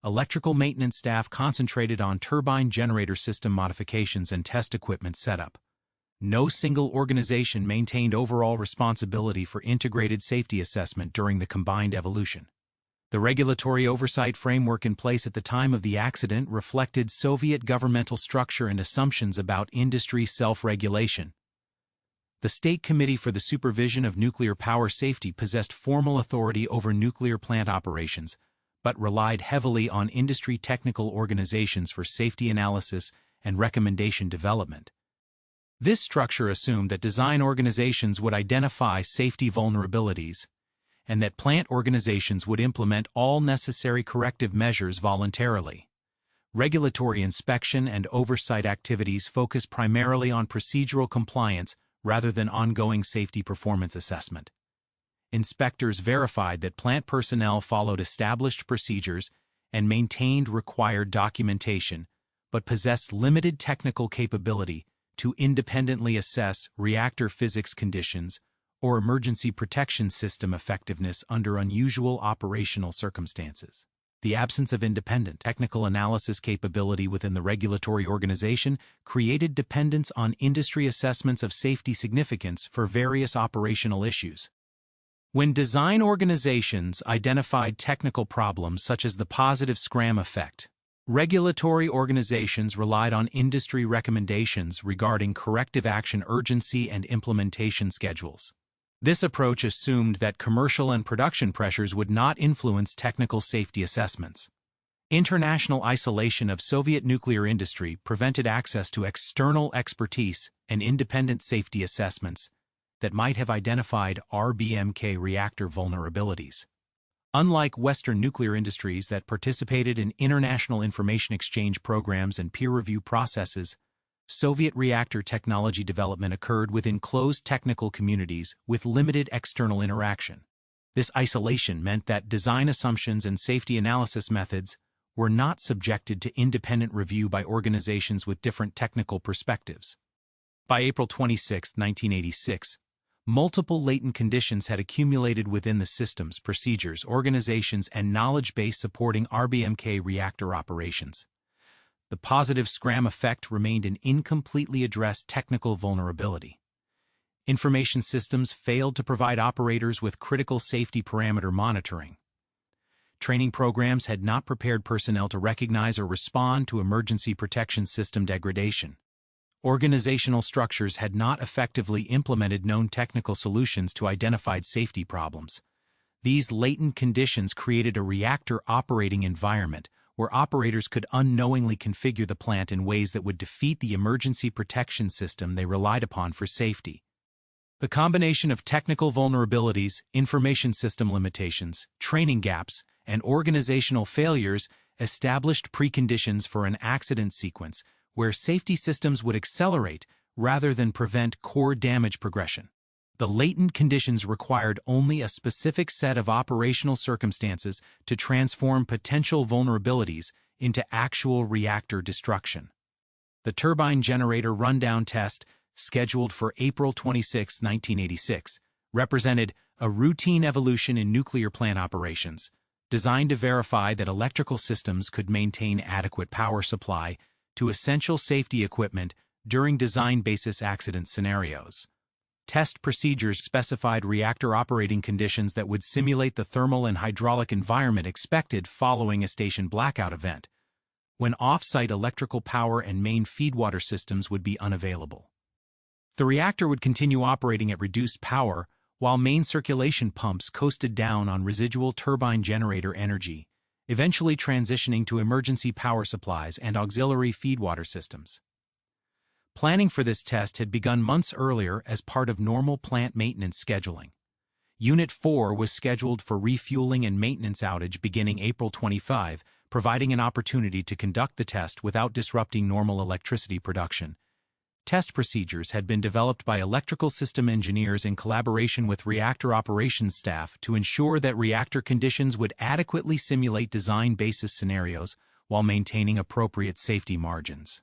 Electrical maintenance staff concentrated on turbine generator system modifications and test equipment setup. No single organization maintained overall responsibility for integrated safety assessment during the combined evolution. The regulatory oversight framework in place at the time of the accident reflected Soviet governmental structure and assumptions about industry self-regulation. The State Committee for the Supervision of Nuclear Power Safety possessed formal authority over nuclear plant operations, but relied heavily on industry technical organizations for safety analysis and recommendation development. This structure assumed that design organizations would identify safety vulnerabilities and that plant organizations would implement all necessary corrective measures voluntarily. Regulatory inspection and oversight activities focus primarily on procedural compliance rather than ongoing safety performance assessment. Inspectors verified that plant personnel followed established procedures and maintained required documentation, but possessed limited technical capability to independently assess reactor physics conditions or emergency protection system effectiveness under unusual operational circumstances. The absence of independent technical analysis capability within the regulatory organization created dependence on industry assessments of safety significance for various operational issues. When design organizations identified technical problems such as the positive scram effect, regulatory organizations relied on industry recommendations regarding corrective action urgency and implementation schedules. This approach assumed that commercial and production pressures would not influence technical safety assessments. International isolation of Soviet nuclear industry prevented access to external expertise and independent safety assessments that might have identified RBMK reactor vulnerabilities. Unlike Western nuclear industries that participated in international information exchange programs and peer review processes, Soviet reactor technology development occurred within closed technical communities with limited external interaction. This isolation meant that design assumptions and safety analysis methods were not subjected to independent review by organizations with different technical perspectives. By April 26, 1986, multiple latent conditions had accumulated within the systems, procedures, organizations, and knowledge base supporting RBMK reactor operations. The positive scram effect remained an incompletely addressed technical vulnerability. Information systems failed to provide operators with critical safety parameter monitoring. Training programs had not prepared personnel to recognize or respond to emergency protection system degradation. Organizational structures had not effectively implemented known technical solutions to identified safety problems. These latent conditions created a reactor operating environment where operators could unknowingly configure the plant in ways that would defeat the emergency protection system they relied upon for safety. The combination of technical vulnerabilities, information system limitations, training gaps, and organizational failures established preconditions for an accident sequence where safety systems would accelerate rather than prevent core damage progression. The latent conditions required only a specific set of operational circumstances to transform potential vulnerabilities into actual reactor destruction. The turbine generator rundown test, scheduled for April 26, 1986, represented a routine evolution in nuclear plant operations, designed to verify that electrical systems could maintain adequate power supply to essential safety equipment during design basis accident scenarios. Test procedures specified reactor operating conditions that would simulate the thermal and hydraulic environment expected following a station blackout event, when off-site electrical power and main feedwater systems would be unavailable. The reactor would continue operating at reduced power while main circulation pumps coasted down on residual turbine generator energy, eventually transitioning to emergency power supplies and auxiliary feedwater systems. Planning for this test had begun months earlier as part of normal plant maintenance scheduling. Unit 4 was scheduled for refueling and maintenance outage beginning April 25, providing an opportunity to conduct the test without disrupting normal electricity production. Test procedures had been developed by electrical system engineers in collaboration with reactor operations staff to ensure that reactor conditions would adequately simulate design basis scenarios while maintaining appropriate safety margins.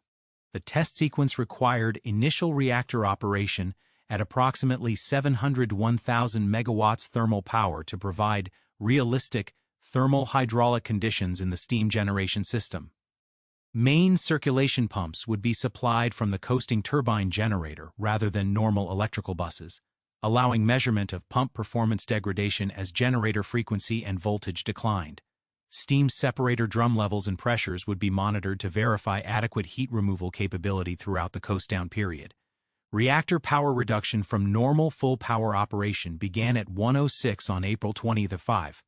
The test sequence required initial reactor operation at approximately 701,000 megawatts thermal power to provide realistic thermal hydraulic conditions in the steam generation system. Main circulation pumps would be supplied from the coasting turbine generator rather than normal electrical buses, allowing measurement of pump performance degradation as generator frequency and voltage declined. Steam separator drum levels and pressures would be monitored to verify adequate heat removal capability throughout the coast-down period. Reactor power reduction from normal full power operation began at 1:06 on April 25,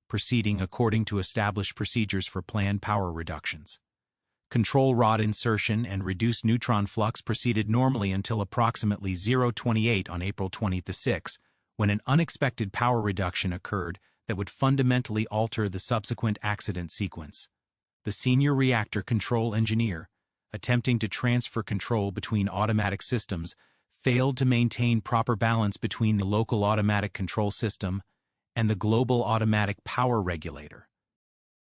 proceeding according to established procedures for planned power reductions. Control rod insertion and reduced neutron flux proceeded normally until approximately 0:28 on April 26, when an unexpected power reduction occurred that would fundamentally alter the subsequent accident sequence. The senior reactor control engineer, attempting to transfer control between automatic systems, failed to maintain proper balance between the local automatic control system and the global automatic power regulator.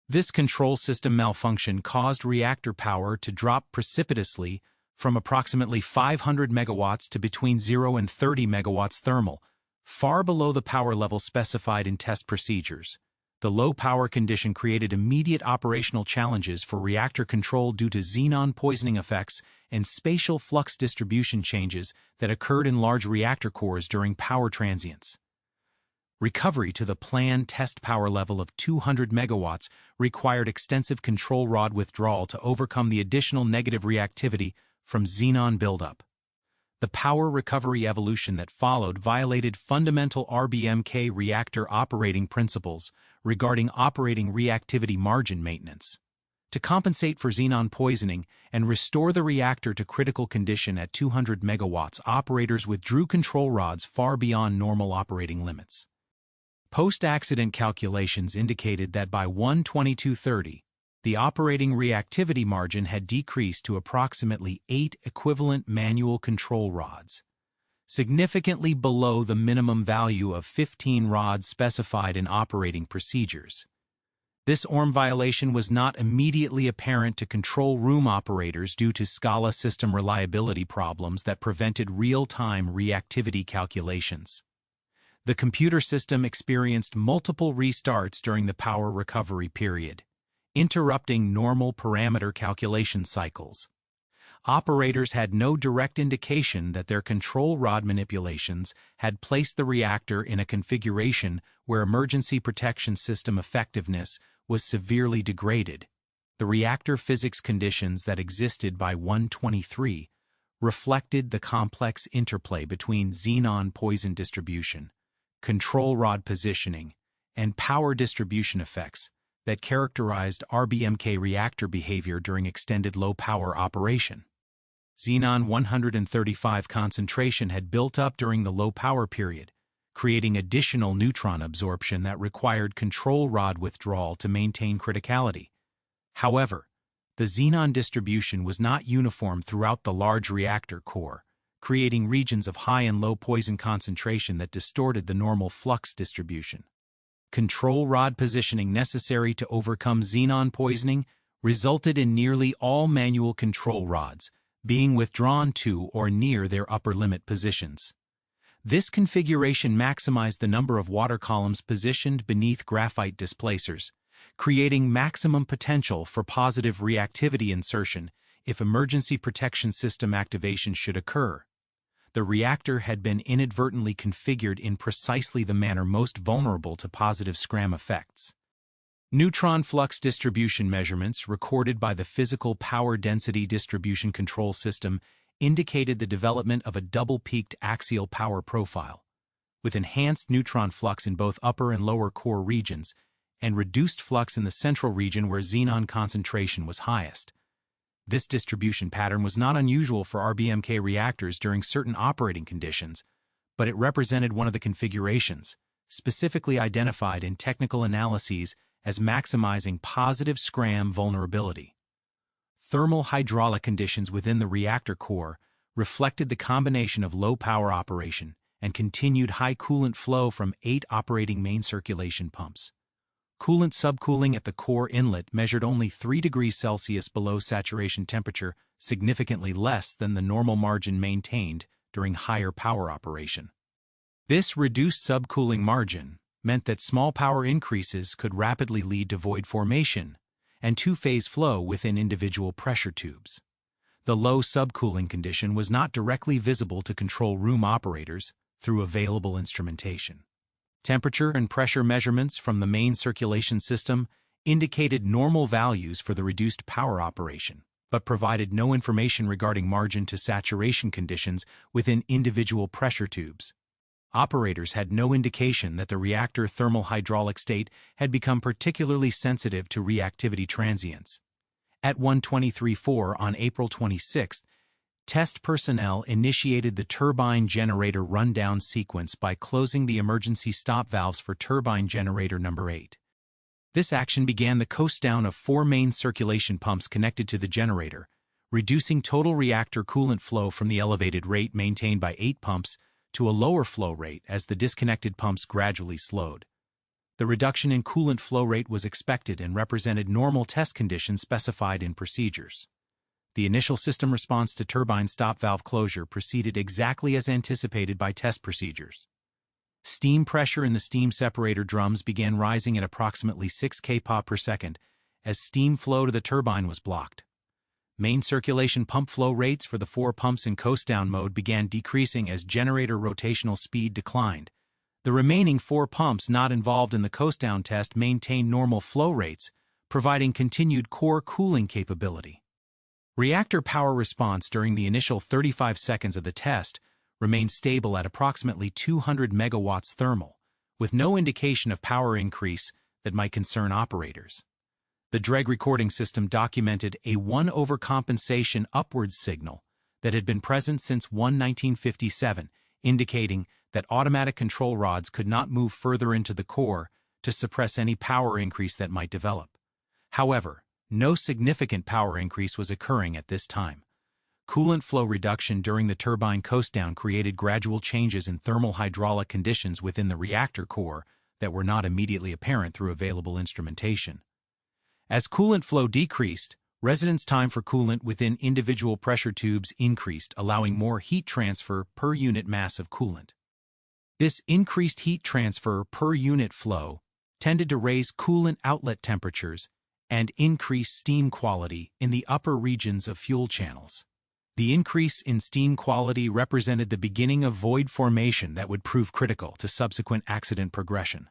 This control system malfunction caused reactor power to drop precipitously from approximately 500 megawatts to between 0 and 30 megawatts thermal, far below the power level specified in test procedures. The low power condition created immediate operational challenges for reactor control due to xenon poisoning effects and spatial flux distribution changes that occurred in large reactor cores during power transients. Recovery to the planned test power level of 200 megawatts required extensive control rod withdrawal to overcome the additional negative reactivity from xenon buildup. The power recovery evolution that followed violated fundamental RBMK reactor operating principles regarding operating reactivity margin maintenance. To compensate for xenon poisoning and restore the reactor to critical condition at 200 megawatts, operators withdrew control rods far beyond normal operating limits. Post-accident calculations indicated that by 1/22/30, the operating reactivity margin had decreased to approximately 8 equivalent manual control rods, significantly below the minimum value of 15 rods specified in operating procedures. This ORM violation was not immediately apparent to control room operators due to SCALA system reliability problems that prevented real-time reactivity calculations. The computer system experienced multiple restarts during the power recovery period, interrupting normal parameter calculation cycles. Operators had no direct indication that their control rod manipulations had placed the reactor in a configuration where emergency protection system effectiveness was severely degraded. The reactor physics conditions that existed by 1/23 reflected the complex interplay between xenon poison distribution, control rod positioning, and power distribution effects that characterized RBMK reactor behavior during extended low-power operation. Xenon 135 concentration had built up during the low-power period, creating additional neutron absorption that required control rod withdrawal to maintain criticality. However, the xenon distribution was not uniform throughout the large reactor core, creating regions of high and low poison concentration that distorted the normal flux distribution. Control rod positioning necessary to overcome xenon poisoning resulted in nearly all manual control rods being withdrawn to or near their upper limit positions. This configuration maximized the number of water columns positioned beneath graphite displacers, creating maximum potential for positive reactivity insertion if emergency protection system activation should occur. The reactor had been inadvertently configured in precisely the manner most vulnerable to positive scram effects. Neutron flux distribution measurements recorded by the Physical Power Density Distribution Control System indicated the development of a double-peaked axial power profile, with enhanced neutron flux in both upper and lower core regions, and reduced flux in the central region where xenon concentration was highest. This distribution pattern was not unusual for RBMK reactors during certain operating conditions, but it represented one of the configurations, specifically identified in technical analyses as maximizing positive scram vulnerability. Thermal hydraulic conditions within the reactor core reflected the combination of low power operation and continued high coolant flow from 8 operating main circulation pumps. Coolant subcooling at the core inlet measured only 3 degrees Celsius below saturation temperature, significantly less than the normal margin maintained during higher power operation. This reduced subcooling margin meant that small power increases could rapidly lead to void formation and two-phase flow within individual pressure tubes. The low subcooling condition was not directly visible to control room operators through available instrumentation. Temperature and pressure measurements from the main circulation system indicated normal values for the reduced power operation, but provided no information regarding margin to saturation conditions within individual pressure tubes. Operators had no indication that the reactor thermal hydraulic state had become particularly sensitive to reactivity transients. At 1:23:04 on April 26, Test personnel initiated the turbine generator rundown sequence by closing the emergency stop valves for turbine generator number 8. This action began the coast-down of 4 main circulation pumps connected to the generator, reducing total reactor coolant flow from the elevated rate maintained by 8 pumps to a lower flow rate as the disconnected pumps gradually slowed. The reduction in coolant flow rate was expected and represented normal test conditions specified in procedures. The initial system response to turbine stop valve closure proceeded exactly as anticipated by test procedures. Steam pressure in the steam separator drums began rising at approximately 6 kPa per second as steam flow to the turbine was blocked. Main circulation pump flow rates for the 4 pumps in coast-down mode began decreasing as generator rotational speed declined. The remaining 4 pumps not involved in the coast-down test maintained normal flow rates, providing continued core cooling capability. Reactor power response during the initial 35 seconds of the test remained stable at approximately 200 megawatts thermal, with no indication of power increase that might concern operators. The drag recording system documented a 1 overcompensation upwards signal that had been present since 1957, indicating that automatic control rods could not move further into the core to suppress any power increase that might develop. However, no significant power increase was occurring at this time. Coolant flow reduction during the turbine coast-down created gradual changes in thermal hydraulic conditions within the reactor core that were not immediately apparent through available instrumentation. As coolant flow decreased, residence time for coolant within individual pressure tubes increased, allowing more heat transfer per unit mass of coolant. This increased heat transfer per unit flow tended to raise coolant outlet temperatures and increase steam quality in the upper regions of fuel channels. The increase in steam quality represented the beginning of void formation that would prove critical to subsequent accident progression.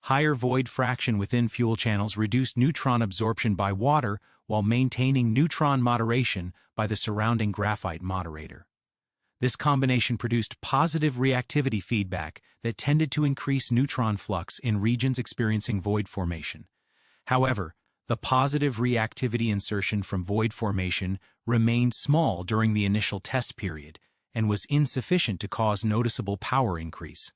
Higher void fraction within fuel channels reduced neutron absorption by water while maintaining neutron moderation by the surrounding graphite moderator. This combination produced positive reactivity feedback that tended to increase neutron flux in regions experiencing void formation. However, the positive reactivity insertion from void formation remained small during the initial test period and was insufficient to cause noticeable power increase.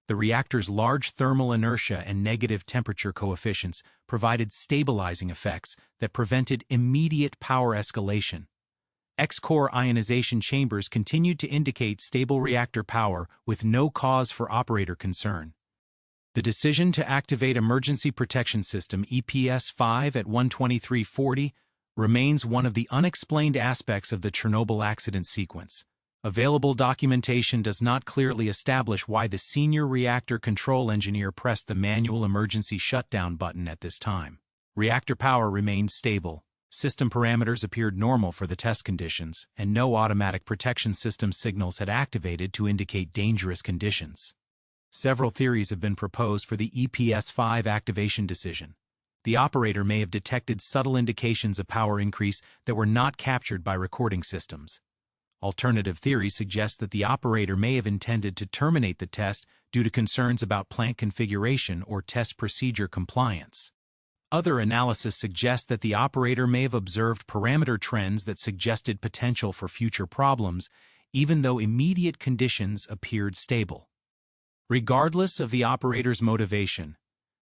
The reactor's large thermal inertia and negative temperature coefficients provided stabilizing effects that prevented immediate power escalation. X-core ionization chambers continued to indicate stable reactor power with no cause for operator concern. The decision to activate Emergency Protection System EPS-5 at 1:23:40 remains one of the unexplained aspects of the Chernobyl accident sequence. Available documentation does not clearly establish why the senior reactor control engineer pressed the manual emergency shutdown button at this time. Reactor power remained stable, system parameters appeared normal for the test conditions, and no automatic protection system signals had activated to indicate dangerous conditions. Several theories have been proposed for the EPS-5 activation decision. The operator may have detected subtle indications of power increase that were not captured by recording systems. Alternative theories suggest that the operator may have intended to terminate the test due to concerns about plant configuration or test procedure compliance. Other analysis suggests that the operator may have observed parameter trends that suggested potential for future problems, even though immediate conditions appeared stable. Regardless of the operator's motivation,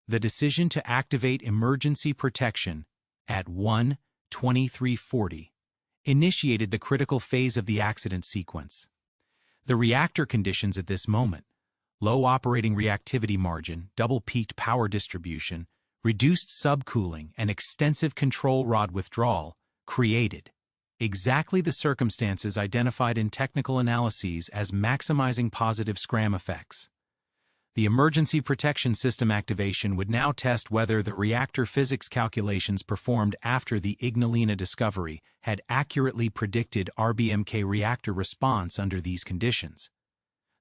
the decision to activate emergency protection at 1:23:40 initiated the critical phase of the accident sequence. The reactor conditions at this moment, low operating reactivity margin, double-peaked power distribution, reduced subcooling, and extensive control rod withdrawal, created exactly the circumstances identified in technical analyses as maximizing positive scram effects. The emergency protection system activation would now test whether the reactor physics calculations performed after the Ignalina discovery had accurately predicted RBMK reactor response under these conditions.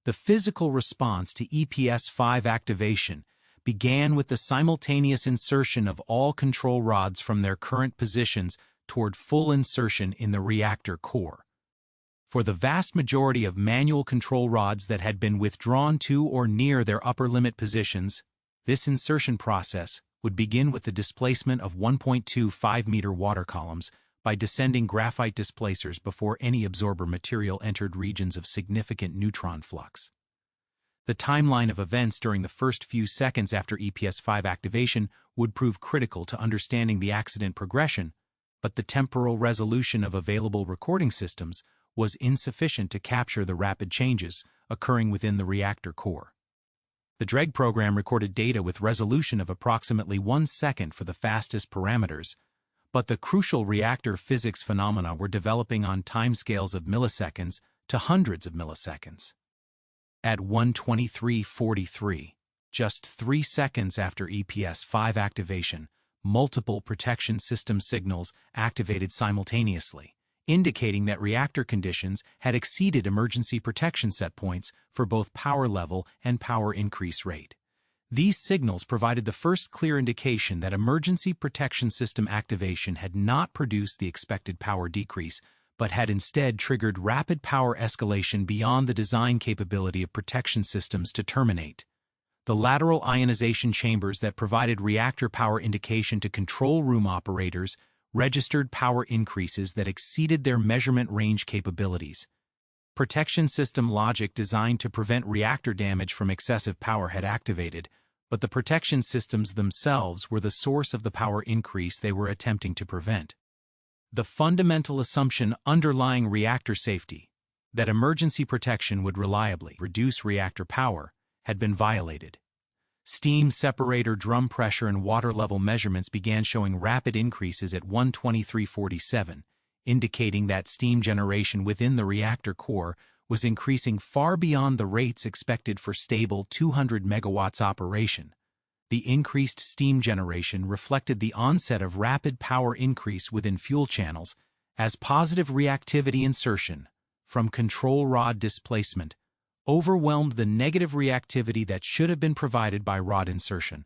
The physical response to EPS-5 activation began with the simultaneous insertion of all control rods from their current positions toward full insertion in the reactor core. For the vast majority of manual control rods that had been withdrawn to or near their upper limit positions, this insertion process would begin with the displacement of 1.25-meter water columns by descending graphite displacers before any absorber material entered regions of significant neutron flux. The timeline of events during the first few seconds after EPS-5 activation would prove critical to understanding the accident progression, but the temporal resolution of available recording systems was insufficient to capture the rapid changes occurring within the reactor core. The DREG program recorded data with resolution of approximately 1 second for the fastest parameters, but the crucial reactor physics phenomena were developing on timescales of milliseconds to hundreds of milliseconds. At 1:23:43, just 3 seconds after EPS-5 activation, multiple protection system signals activated simultaneously, indicating that reactor conditions had exceeded emergency protection set points for both power level and power increase rate. These signals provided the first clear indication that emergency protection system activation had not produced the expected power decrease, but had instead triggered rapid power escalation beyond the design capability of protection systems to terminate. The lateral ionization chambers that provided reactor power indication to control room operators registered power increases that exceeded their measurement range capabilities. Protection system logic designed to prevent reactor damage from excessive power had activated, but the protection systems themselves were the source of the power increase they were attempting to prevent. The fundamental assumption underlying reactor safety, that emergency protection would reliably reduce reactor power, had been violated. Steam separator drum pressure and water level measurements began showing rapid increases at 1:23:47, indicating that steam generation within the reactor core was increasing far beyond the rates expected for stable 200 megawatts operation. The increased steam generation reflected the onset of rapid power increase within fuel channels as positive reactivity insertion from control rod displacement overwhelmed the negative reactivity that should have been provided by rod insertion.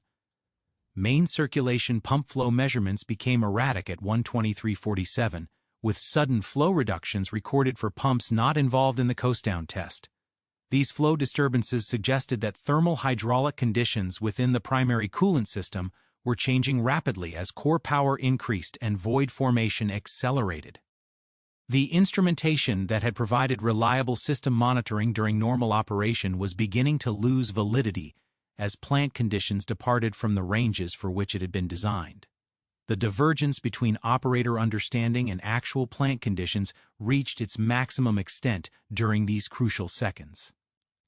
Main circulation pump flow measurements became erratic at 1:23:47, with sudden flow reductions recorded for pumps not involved in the coast-down test. These flow disturbances suggested that thermal hydraulic conditions within the primary coolant system were changing rapidly as core power increased and void formation accelerated. The instrumentation that had provided reliable system monitoring during normal operation was beginning to lose validity as plant conditions departed from the ranges for which it had been designed. The divergence between operator understanding and actual plant conditions reached its maximum extent during these crucial seconds.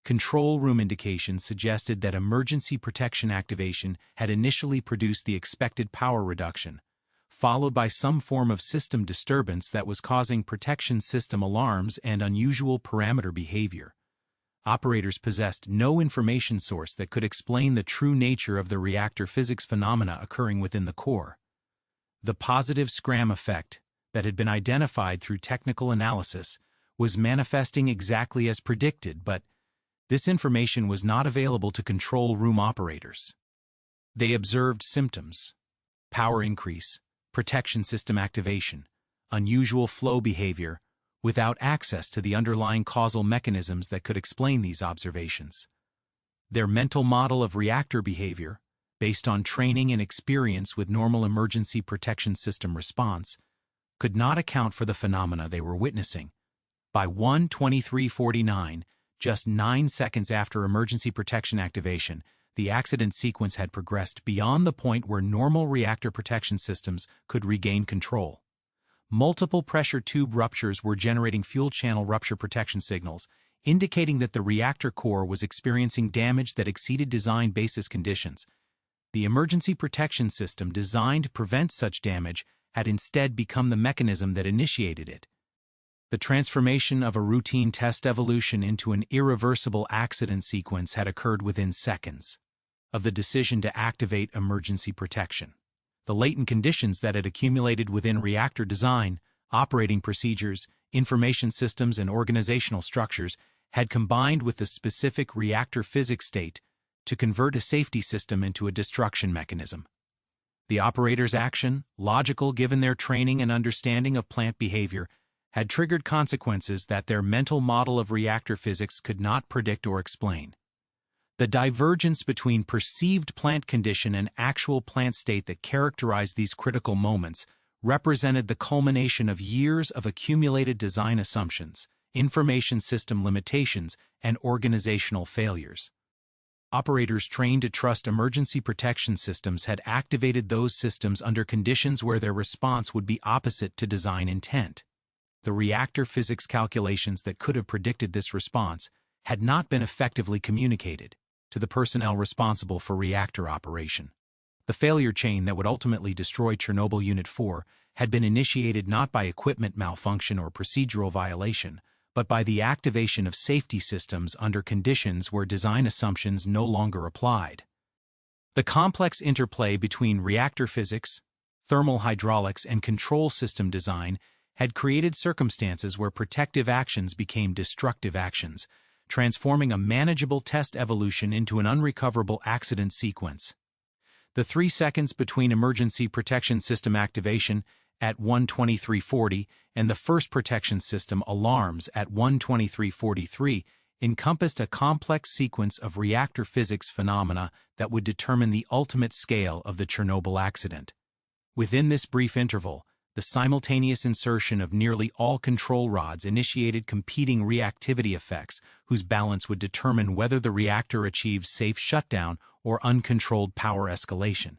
Control room indications suggested that emergency protection activation had initially produced the expected power reduction, followed by some form of system disturbance that was causing protection system alarms and unusual parameter behavior. Operators possessed no information source that could explain the true nature of the reactor physics phenomena occurring within the core. The positive scram effect that had been identified through technical analysis was manifesting exactly as predicted, but this information was not available to control room operators. They observed symptoms: power increase, protection system activation, unusual flow behavior, without access to the underlying causal mechanisms that could explain these observations. Their mental model of reactor behavior, based on training and experience with normal emergency protection system response, could not account for the phenomena they were witnessing. By 1:23:49, just 9 seconds after emergency protection activation, the accident sequence had progressed beyond the point where normal reactor protection systems could regain control. Multiple pressure tube ruptures were generating fuel channel rupture protection signals, indicating that the reactor core was experiencing damage that exceeded design basis conditions. The emergency protection system designed to prevent such damage had instead become the mechanism that initiated it. The transformation of a routine test evolution into an irreversible accident sequence had occurred within seconds of the decision to activate emergency protection. The latent conditions that had accumulated within reactor design, operating procedures, information systems, and organizational structures had combined with the specific reactor physics state to convert a safety system into a destruction mechanism. The operator's action, logical given their training and understanding of plant behavior, had triggered consequences that their mental model of reactor physics could not predict or explain. The divergence between perceived plant condition and actual plant state that characterized these critical moments represented the culmination of years of accumulated design assumptions, information system limitations, and organizational failures. Operators trained to trust emergency protection systems had activated those systems under conditions where their response would be opposite to design intent. The reactor physics calculations that could have predicted this response had not been effectively communicated to the personnel responsible for reactor operation. The failure chain that would ultimately destroy Chernobyl Unit 4 had been initiated not by equipment malfunction or procedural violation, but by the activation of safety systems under conditions where design assumptions no longer applied. The complex interplay between reactor physics, thermal hydraulics, and control system design had created circumstances where protective actions became destructive actions, transforming a manageable test evolution into an unrecoverable accident sequence. The 3 seconds between emergency protection system activation at 1:23:40 and the first protection system alarms at 1:23:43 encompassed a complex sequence of reactor physics phenomena that would determine the ultimate scale of the Chernobyl accident. Within this brief interval, the simultaneous insertion of nearly all control rods initiated competing reactivity effects whose balance would determine whether the reactor achieves safe shutdown or uncontrolled power escalation.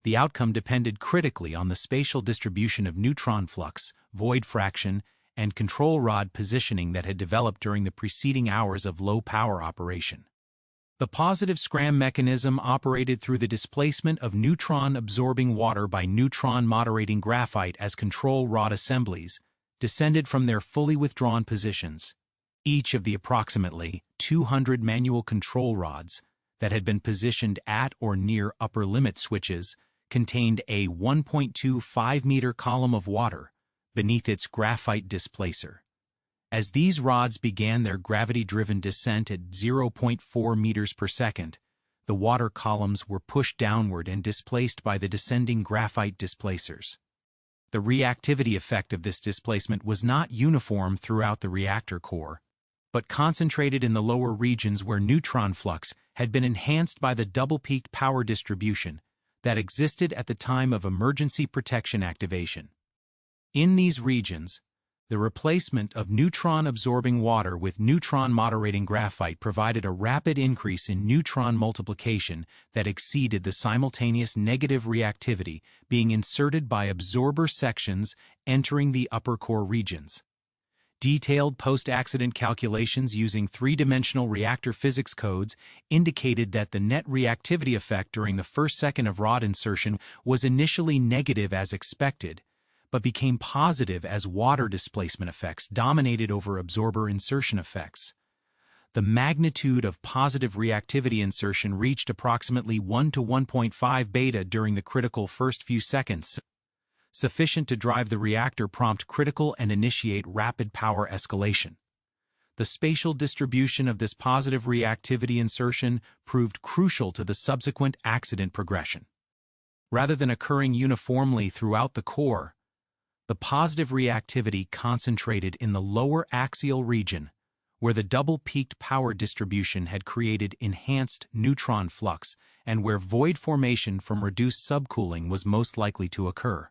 The outcome depended critically on the spatial distribution of neutron flux, void fraction, and control rod positioning that had developed during the preceding hours of low-power operation. The positive scram mechanism operated through the displacement of neutron-absorbing water by neutron-moderating graphite as control rod assemblies descended from their fully withdrawn positions. Each of the approximately 200 manual control rods that had been positioned at or near upper limit switches contained a 1.25-meter column of water beneath its graphite displacer. As these rods began their gravity-driven descent at 0.4 meters per second, the water columns were pushed downward and displaced by the descending graphite displacers. The reactivity effect of this displacement was not uniform throughout the reactor core, but concentrated in the lower regions where neutron flux had been enhanced by the double-peaked power distribution that existed at the time of emergency protection activation. In these regions, the replacement of neutron-absorbing water with neutron-moderating graphite provided a rapid increase in neutron multiplication that exceeded the simultaneous negative reactivity being inserted by absorber sections entering the upper core regions. Detailed post-accident calculations using three-dimensional reactor physics codes indicated that the net reactivity effect during the first second of rod insertion was initially negative as expected, but became positive as water displacement effects dominated over absorber insertion effects. The magnitude of positive reactivity insertion reached approximately 1 to 1.5 beta during the critical first few seconds, sufficient to drive the reactor prompt critical and initiate rapid power escalation. The spatial distribution of this positive reactivity insertion proved crucial to the subsequent accident progression. Rather than occurring uniformly throughout the core, the positive reactivity concentrated in the lower axial region, where the double-peaked power distribution had created enhanced neutron flux and where void formation from reduced subcooling was most likely to occur.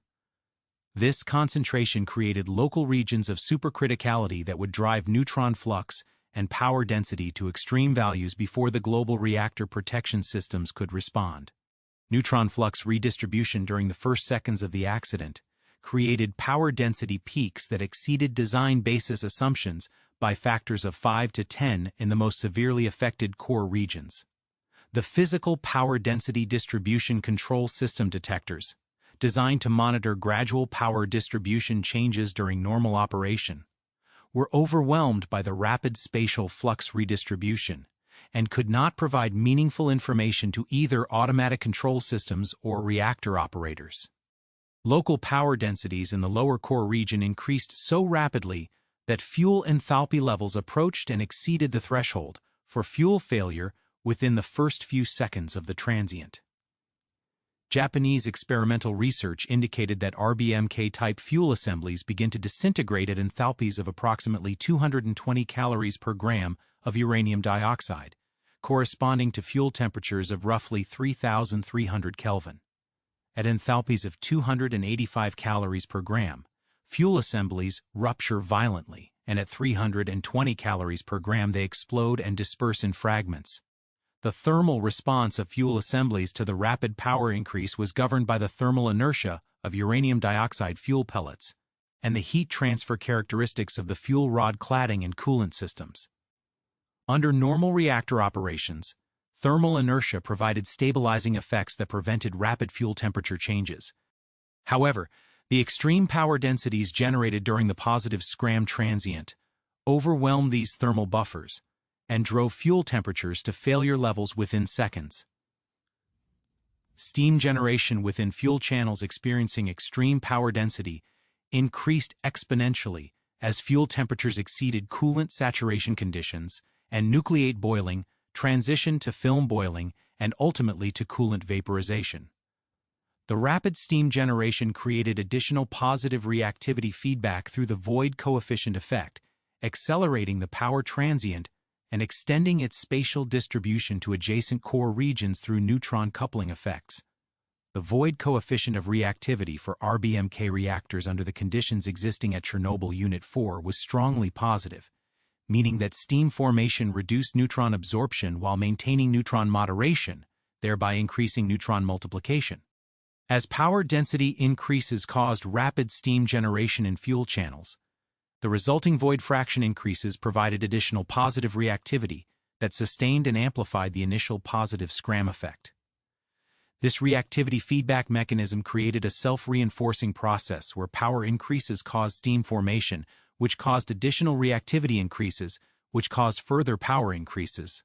This concentration created local regions of supercriticality that would drive neutron flux and power density to extreme values before the global reactor protection systems could respond. Neutron flux redistribution during the first seconds of the accident created power density peaks that exceeded design basis assumptions by factors of 5 to 10 in the most severely affected core regions. The physical power density distribution control system detectors, designed to monitor gradual power distribution changes during normal operation, were overwhelmed by the rapid spatial flux redistribution and could not provide meaningful information to either automatic control systems or reactor operators. Local power densities in the lower core region increased so rapidly that fuel enthalpy levels approached and exceeded the threshold for fuel failure within the first few seconds of the transient. Japanese experimental research indicated that RBMK-type fuel assemblies begin to disintegrate at enthalpies of approximately 220 calories per gram of uranium dioxide, corresponding to fuel temperatures of roughly 3,300 Kelvin. At enthalpies of 285 calories per gram, fuel assemblies rupture violently, and at 320 calories per gram they explode and disperse in fragments. The thermal response of fuel assemblies to the rapid power increase was governed by the thermal inertia of uranium dioxide fuel pellets and the heat transfer characteristics of the fuel rod cladding and coolant systems. Under normal reactor operations, thermal inertia provided stabilizing effects that prevented rapid fuel temperature changes. However, the extreme power densities generated during the positive scram transient overwhelmed these thermal buffers and drove fuel temperatures to failure levels within seconds. Steam generation within fuel channels experiencing extreme power density increased exponentially as fuel temperatures exceeded coolant saturation conditions, and nucleate boiling transitioned to film boiling and ultimately to coolant vaporization. The rapid steam generation created additional positive reactivity feedback through the void coefficient effect, accelerating the power transient and extending its spatial distribution to adjacent core regions through neutron coupling effects. The void coefficient of reactivity for RBMK reactors under the conditions existing at Chernobyl Unit 4 was strongly positive, meaning that steam formation reduced neutron absorption while maintaining neutron moderation, thereby increasing neutron multiplication. As power density increases caused rapid steam generation in fuel channels, the resulting void fraction increases provided additional positive reactivity that sustained and amplified the initial positive scram effect. This reactivity feedback mechanism created a self-reinforcing process where power increases caused steam formation, which caused additional reactivity increases, which caused further power increases.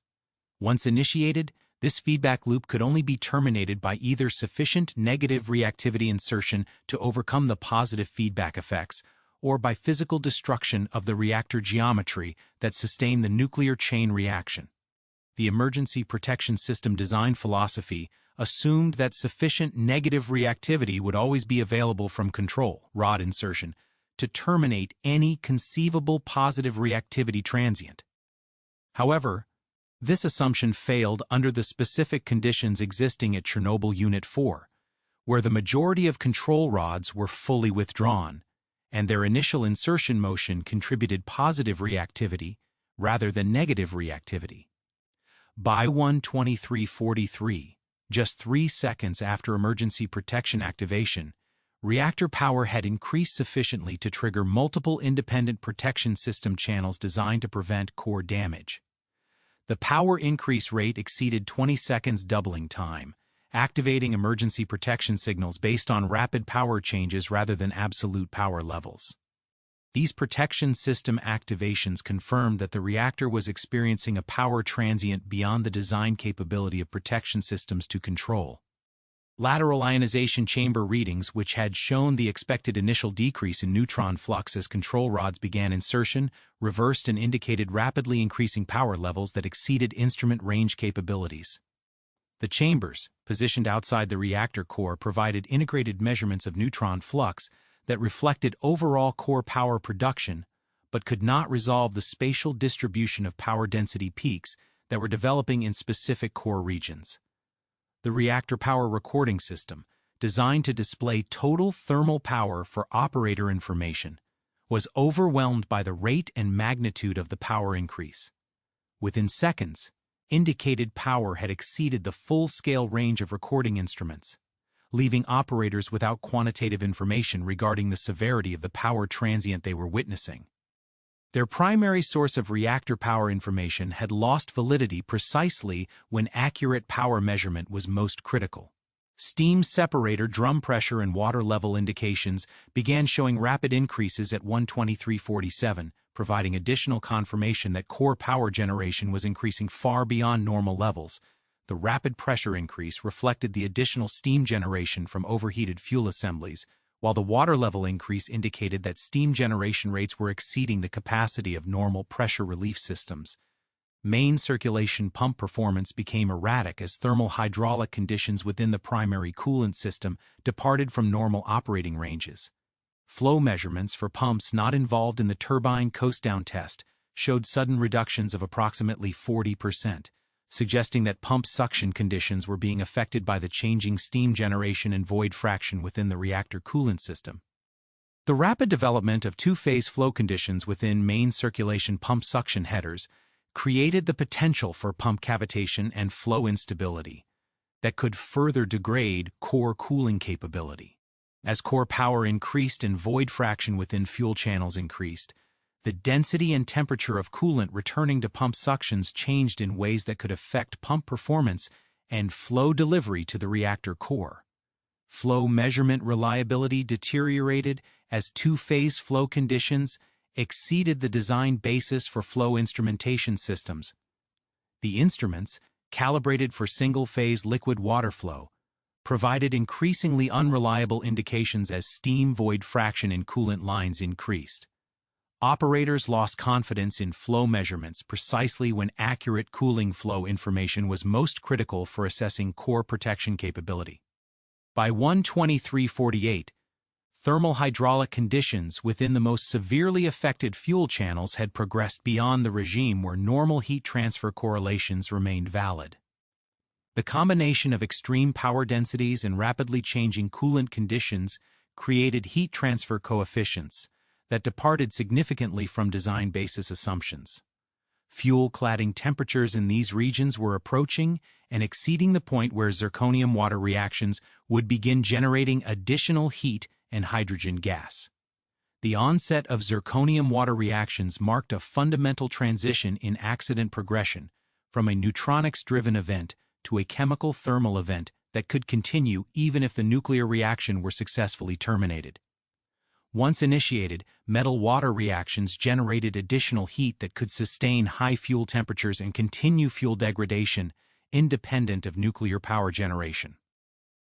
Once initiated, this feedback loop could only be terminated by either sufficient negative reactivity insertion to overcome the positive feedback effects, or by physical destruction of the reactor geometry that sustained the nuclear chain reaction. The emergency protection system design philosophy assumed that sufficient negative reactivity would always be available from control rod insertion to terminate any conceivable positive reactivity transient. However, this assumption failed under the specific conditions existing at Chernobyl Unit 4, where the majority of control rods were fully withdrawn, and their initial insertion motion contributed positive reactivity rather than negative reactivity. By 1:23:43, just 3 seconds after emergency protection activation, reactor power had increased sufficiently to trigger multiple independent protection system channels designed to prevent core damage. The power increase rate exceeded 20 seconds doubling time, activating emergency protection signals based on rapid power changes rather than absolute power levels. These protection system activations confirmed that the reactor was experiencing a power transient beyond the design capability of protection systems to control. Lateral ionization chamber readings, which had shown the expected initial decrease in neutron flux as control rods began insertion, reversed and indicated rapidly increasing power levels that exceeded instrument range capabilities. The chambers, positioned outside the reactor core, provided integrated measurements of neutron flux that reflected overall core power production, but could not resolve the spatial distribution of power density peaks that were developing in specific core regions. The reactor power recording system, designed to display total thermal power for operator information, was overwhelmed by the rate and magnitude of the power increase. Within seconds, indicated power had exceeded the full-scale range of recording instruments, leaving operators without quantitative information regarding the severity of the power transient they were witnessing. Their primary source of reactor power information had lost validity precisely when accurate power measurement was most critical. Steam separator drum pressure and water level indications began showing rapid increases at 1:23:47, providing additional confirmation that core power generation was increasing far beyond normal levels. The rapid pressure increase reflected the additional steam generation from overheated fuel assemblies, while the water level increase indicated that steam generation rates were exceeding the capacity of normal pressure relief systems. Main circulation pump performance became erratic as thermal hydraulic conditions within the primary coolant system departed from normal operating ranges. Flow measurements for pumps not involved in the turbine coast-down test showed sudden reductions of approximately 40%, suggesting that pump suction conditions were being affected by the changing steam generation and void fraction within the reactor coolant system. The rapid development of two-phase flow conditions within main circulation pump suction headers created the potential for pump cavitation and flow instability that could further degrade core cooling capability. As core power increased and void fraction within fuel channels increased, the density and temperature of coolant returning to pump suctions changed in ways that could affect pump performance and flow delivery to the reactor core. Flow measurement reliability deteriorated as two-phase flow conditions exceeded the design basis for flow instrumentation systems. The instruments, calibrated for single-phase liquid water flow, provided increasingly unreliable indications as steam void fraction in coolant lines increased. Operators lost confidence in flow measurements precisely when accurate cooling flow information was most critical for assessing core protection capability. By 1:23:48, thermal hydraulic conditions within the most severely affected fuel channels had progressed beyond the regime where normal heat transfer correlations remained valid. The combination of extreme power densities and rapidly changing coolant conditions created heat transfer coefficients that departed significantly from design basis assumptions. Fuel cladding temperatures in these regions were approaching and exceeding the point where zirconium water reactions would begin generating additional heat and hydrogen gas. The onset of zirconium water reactions marked a fundamental transition in accident progression from a neutronics-driven event to a chemical thermal event that could continue even if the nuclear reaction were successfully terminated. Once initiated, metal-water reactions generated additional heat that could sustain high fuel temperatures and continue fuel degradation independent of nuclear power generation.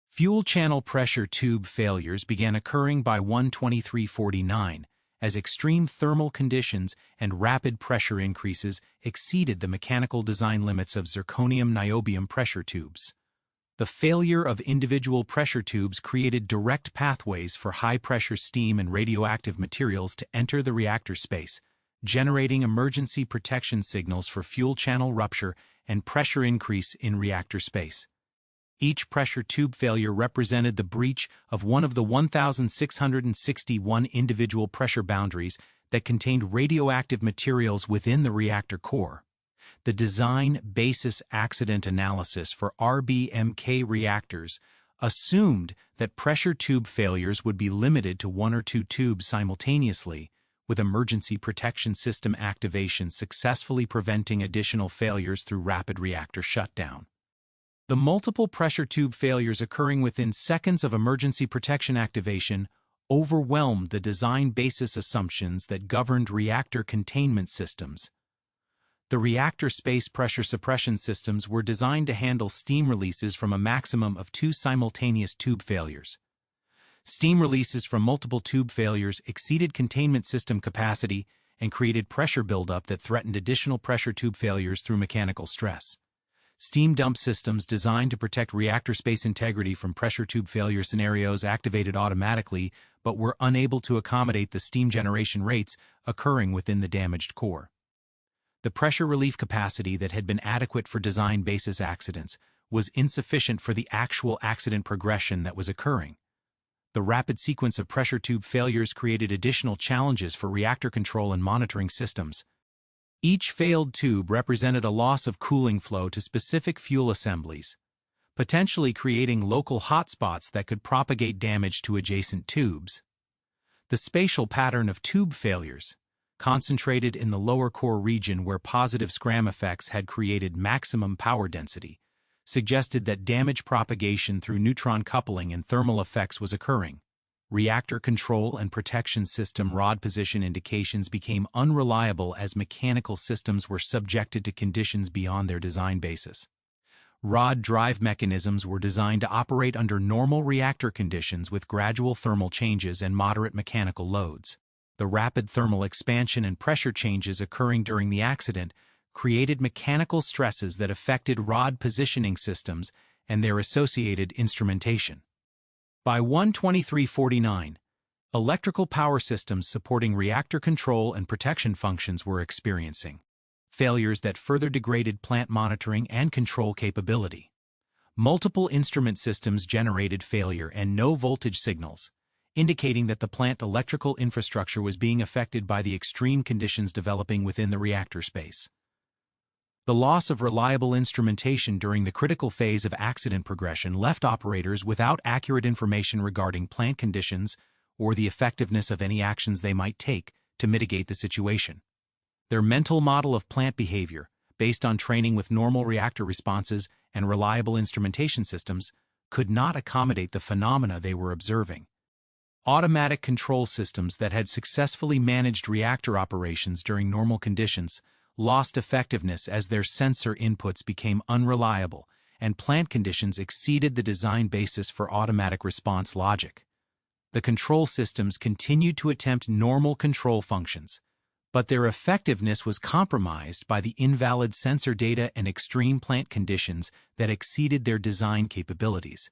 Fuel channel pressure tube failures began occurring by 1:23:49 as extreme thermal conditions and rapid pressure increases exceeded the mechanical design limits of zirconium-niobium pressure tubes. The failure of individual pressure tubes created direct pathways for high-pressure steam and radioactive materials to enter the reactor space, generating emergency protection signals for fuel channel rupture and pressure increase in reactor space. Each pressure tube failure represented the breach of one of the 1,661 individual pressure boundaries that contained radioactive materials within the reactor core. The design basis accident analysis for RBMK reactors assumed that pressure tube failures would be limited to one or two tubes simultaneously, with emergency protection system activation successfully preventing additional failures through rapid reactor shutdown. The multiple pressure tube failures occurring within seconds of emergency protection activation overwhelmed the design basis assumptions that governed reactor containment systems. The reactor space pressure suppression systems were designed to handle steam releases from a maximum of two simultaneous tube failures. Steam releases from multiple tube failures exceeded containment system capacity and created pressure buildup that threatened additional pressure tube failures through mechanical stress. Steam dump systems designed to protect reactor space integrity from pressure tube failure scenarios activated automatically but were unable to accommodate the steam generation rates occurring within the damaged core. The pressure relief capacity that had been adequate for design basis accidents was insufficient for the actual accident progression that was occurring. The rapid sequence of pressure tube failures created additional challenges for reactor control and monitoring systems. Each failed tube represented a loss of cooling flow to specific fuel assemblies, potentially creating local hotspots that could propagate damage to adjacent tubes. The spatial pattern of tube failures, concentrated in the lower core region where positive scram effects had created maximum power density, suggested that damage propagation through neutron coupling and thermal effects was occurring. Reactor control and protection system rod position indications became unreliable as mechanical systems were subjected to conditions beyond their design basis. Rod drive mechanisms were designed to operate under normal reactor conditions with gradual thermal changes and moderate mechanical loads. The rapid thermal expansion and pressure changes occurring during the accident created mechanical stresses that affected rod positioning systems and their associated instrumentation. By 1:23:49, electrical power systems supporting reactor control and protection functions were experiencing failures that further degraded plant monitoring and control capability. Multiple instrument systems generated failure and no voltage signals, indicating that the plant electrical infrastructure was being affected by the extreme conditions developing within the reactor space. The loss of reliable instrumentation during the critical phase of accident progression left operators without accurate information regarding plant conditions or the effectiveness of any actions they might take to mitigate the situation. Their mental model of plant behavior, based on training with normal reactor responses and reliable instrumentation systems, could not accommodate the phenomena they were observing. Automatic control systems that had successfully managed reactor operations during normal conditions lost effectiveness as their sensor inputs became unreliable and plant conditions exceeded the design basis for automatic response logic. The control systems continued to attempt normal control functions, but their effectiveness was compromised by the invalid sensor data and extreme plant conditions that exceeded their design capabilities.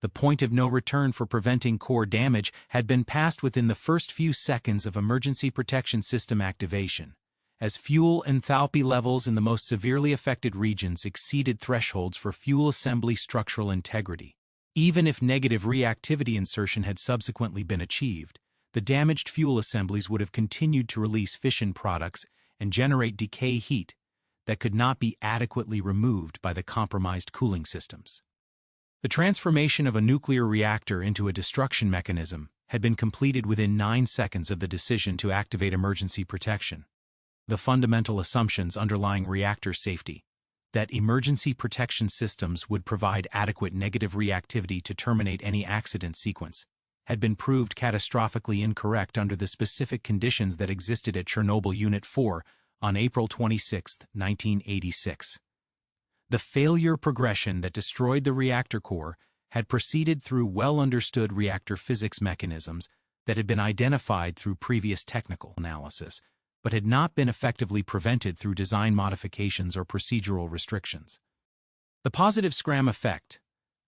The point of no return for preventing core damage had been passed within the first few seconds of emergency protection system activation, as fuel enthalpy levels in the most severely affected regions exceeded thresholds for fuel assembly structural integrity. Even if negative reactivity insertion had subsequently been achieved, the damaged fuel assemblies would have continued to release fission products and generate decay heat that could not be adequately removed by the compromised cooling systems. The transformation of a nuclear reactor into a destruction mechanism had been completed within 9 seconds of the decision to activate emergency protection. The fundamental assumptions underlying reactor safety, that emergency protection systems would provide adequate negative reactivity to terminate any accident sequence, had been proved catastrophically incorrect under the specific conditions that existed at Chernobyl Unit 4 on April 26, 1986. The failure progression that destroyed the reactor core had proceeded through well-understood reactor physics mechanisms that had been identified through previous technical analysis, but had not been effectively prevented through design modifications or procedural restrictions. The positive scram effect,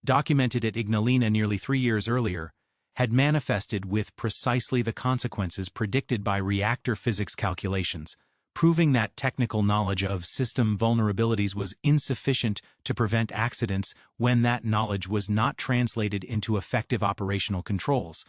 documented at Ignalina nearly 3 years earlier, had manifested with precisely the consequences predicted by reactor physics calculations, proving that technical knowledge of system vulnerabilities was insufficient to prevent accidents when that knowledge was not translated into effective operational controls.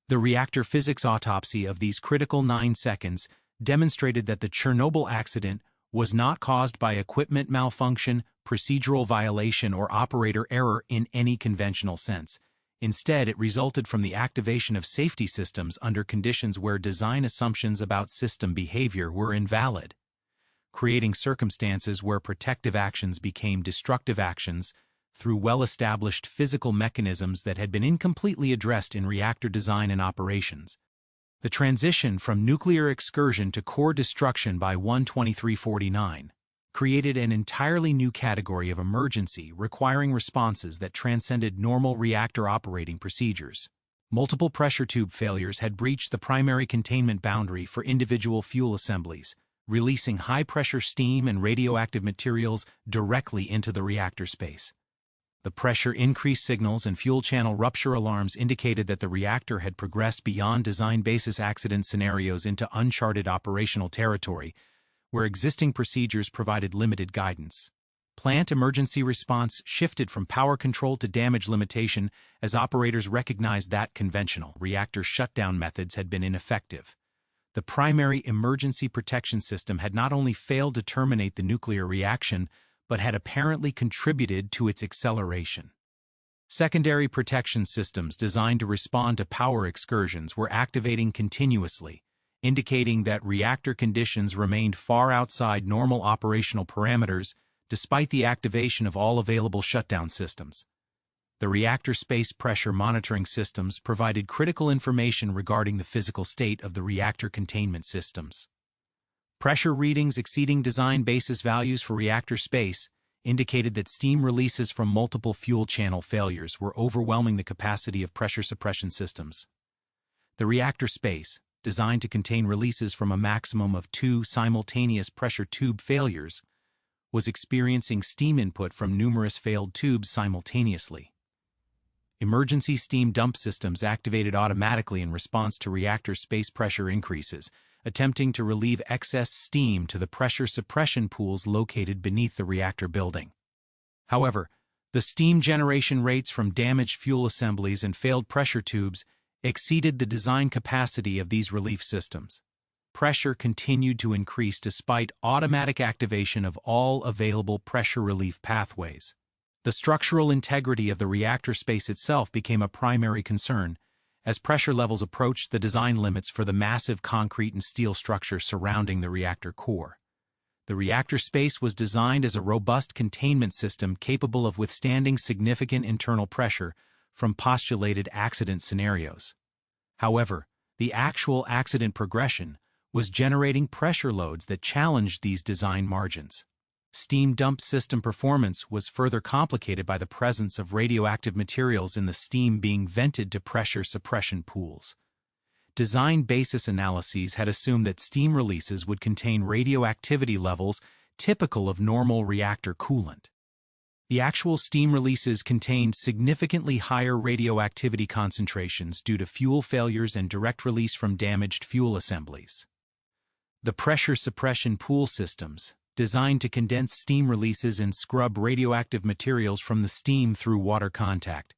The reactor physics autopsy of these critical 9 seconds demonstrated that the Chernobyl accident was not caused by equipment malfunction, procedural violation, or operator error in any conventional sense. Instead, it resulted from the activation of safety systems under conditions where design assumptions about system behavior were invalid, creating circumstances where protective actions became destructive actions through well-established physical mechanisms that had been incompletely addressed in reactor design and operations. The transition from nuclear excursion to core destruction by 12349 created an entirely new category of emergency requiring responses that transcended normal reactor operating procedures. Multiple pressure tube failures had breached the primary containment boundary for individual fuel assemblies, releasing high-pressure steam and radioactive materials directly into the reactor space. The pressure increase signals and fuel channel rupture alarms indicated that the reactor had progressed beyond design basis accident scenarios into uncharted operational territory, where existing procedures provided limited guidance. Plant emergency response shifted from power control to damage limitation as operators recognized that conventional reactor shutdown methods had been ineffective. The primary emergency protection system had not only failed to terminate the nuclear reaction, but had apparently contributed to its acceleration. Secondary protection systems designed to respond to power excursions were activating continuously, indicating that reactor conditions remained far outside normal operational parameters despite the activation of all available shutdown systems. The reactor space pressure monitoring systems provided critical information regarding the physical state of the reactor containment systems. Pressure readings exceeding design basis values for reactor space indicated that steam releases from multiple fuel channel failures were overwhelming the capacity of pressure suppression systems. The reactor space, designed to contain releases from a maximum of 2 simultaneous pressure tube failures, was experiencing steam input from numerous failed tubes simultaneously. Emergency steam dump systems activated automatically in response to reactor space pressure increases, attempting to relieve excess steam to the pressure suppression pools located beneath the reactor building. However, the steam generation rates from damaged fuel assemblies and failed pressure tubes exceeded the design capacity of these relief systems. Pressure continued to increase despite automatic activation of all available pressure relief pathways. The structural integrity of the reactor space itself became a primary concern, as pressure levels approached the design limits for the massive concrete and steel structure surrounding the reactor core. The reactor space was designed as a robust containment system capable of withstanding significant internal pressure from postulated accident scenarios. However, the actual accident progression was generating pressure loads that challenged these design margins. Steam dump system performance was further complicated by the presence of radioactive materials in the steam being vented to pressure suppression pools. Design basis analyses had assumed that steam releases would contain radioactivity levels typical of normal reactor coolant. The actual steam releases contained significantly higher radioactivity concentrations due to fuel failures and direct release from damaged fuel assemblies. The pressure suppression pool systems, designed to condense steam releases and scrub radioactive materials from the steam through water contact,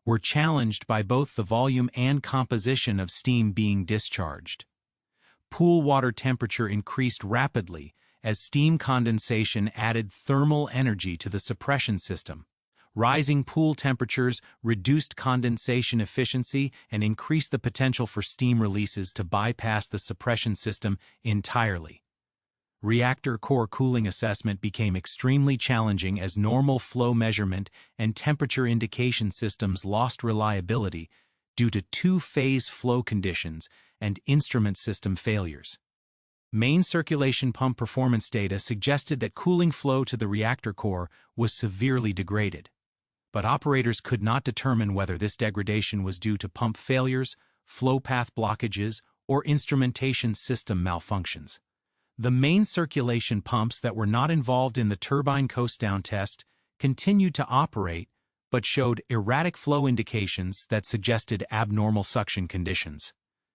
were challenged by both the volume and composition of steam being discharged. Pool water temperature increased rapidly as steam condensation added thermal energy to the suppression system. Rising pool temperatures reduced condensation efficiency and increased the potential for steam releases to bypass the suppression system entirely. Reactor core cooling assessment became extremely challenging as normal flow measurement and temperature indication systems lost reliability due to two-phase flow conditions and instrument system failures. Main circulation pump performance data suggested that cooling flow to the reactor core was severely degraded, but operators could not determine whether this degradation was due to pump failures, flow path blockages, or instrumentation system malfunctions. The main circulation pumps that were not involved in the turbine coast-down test continued to operate but showed erratic flow indications that suggested abnormal suction conditions.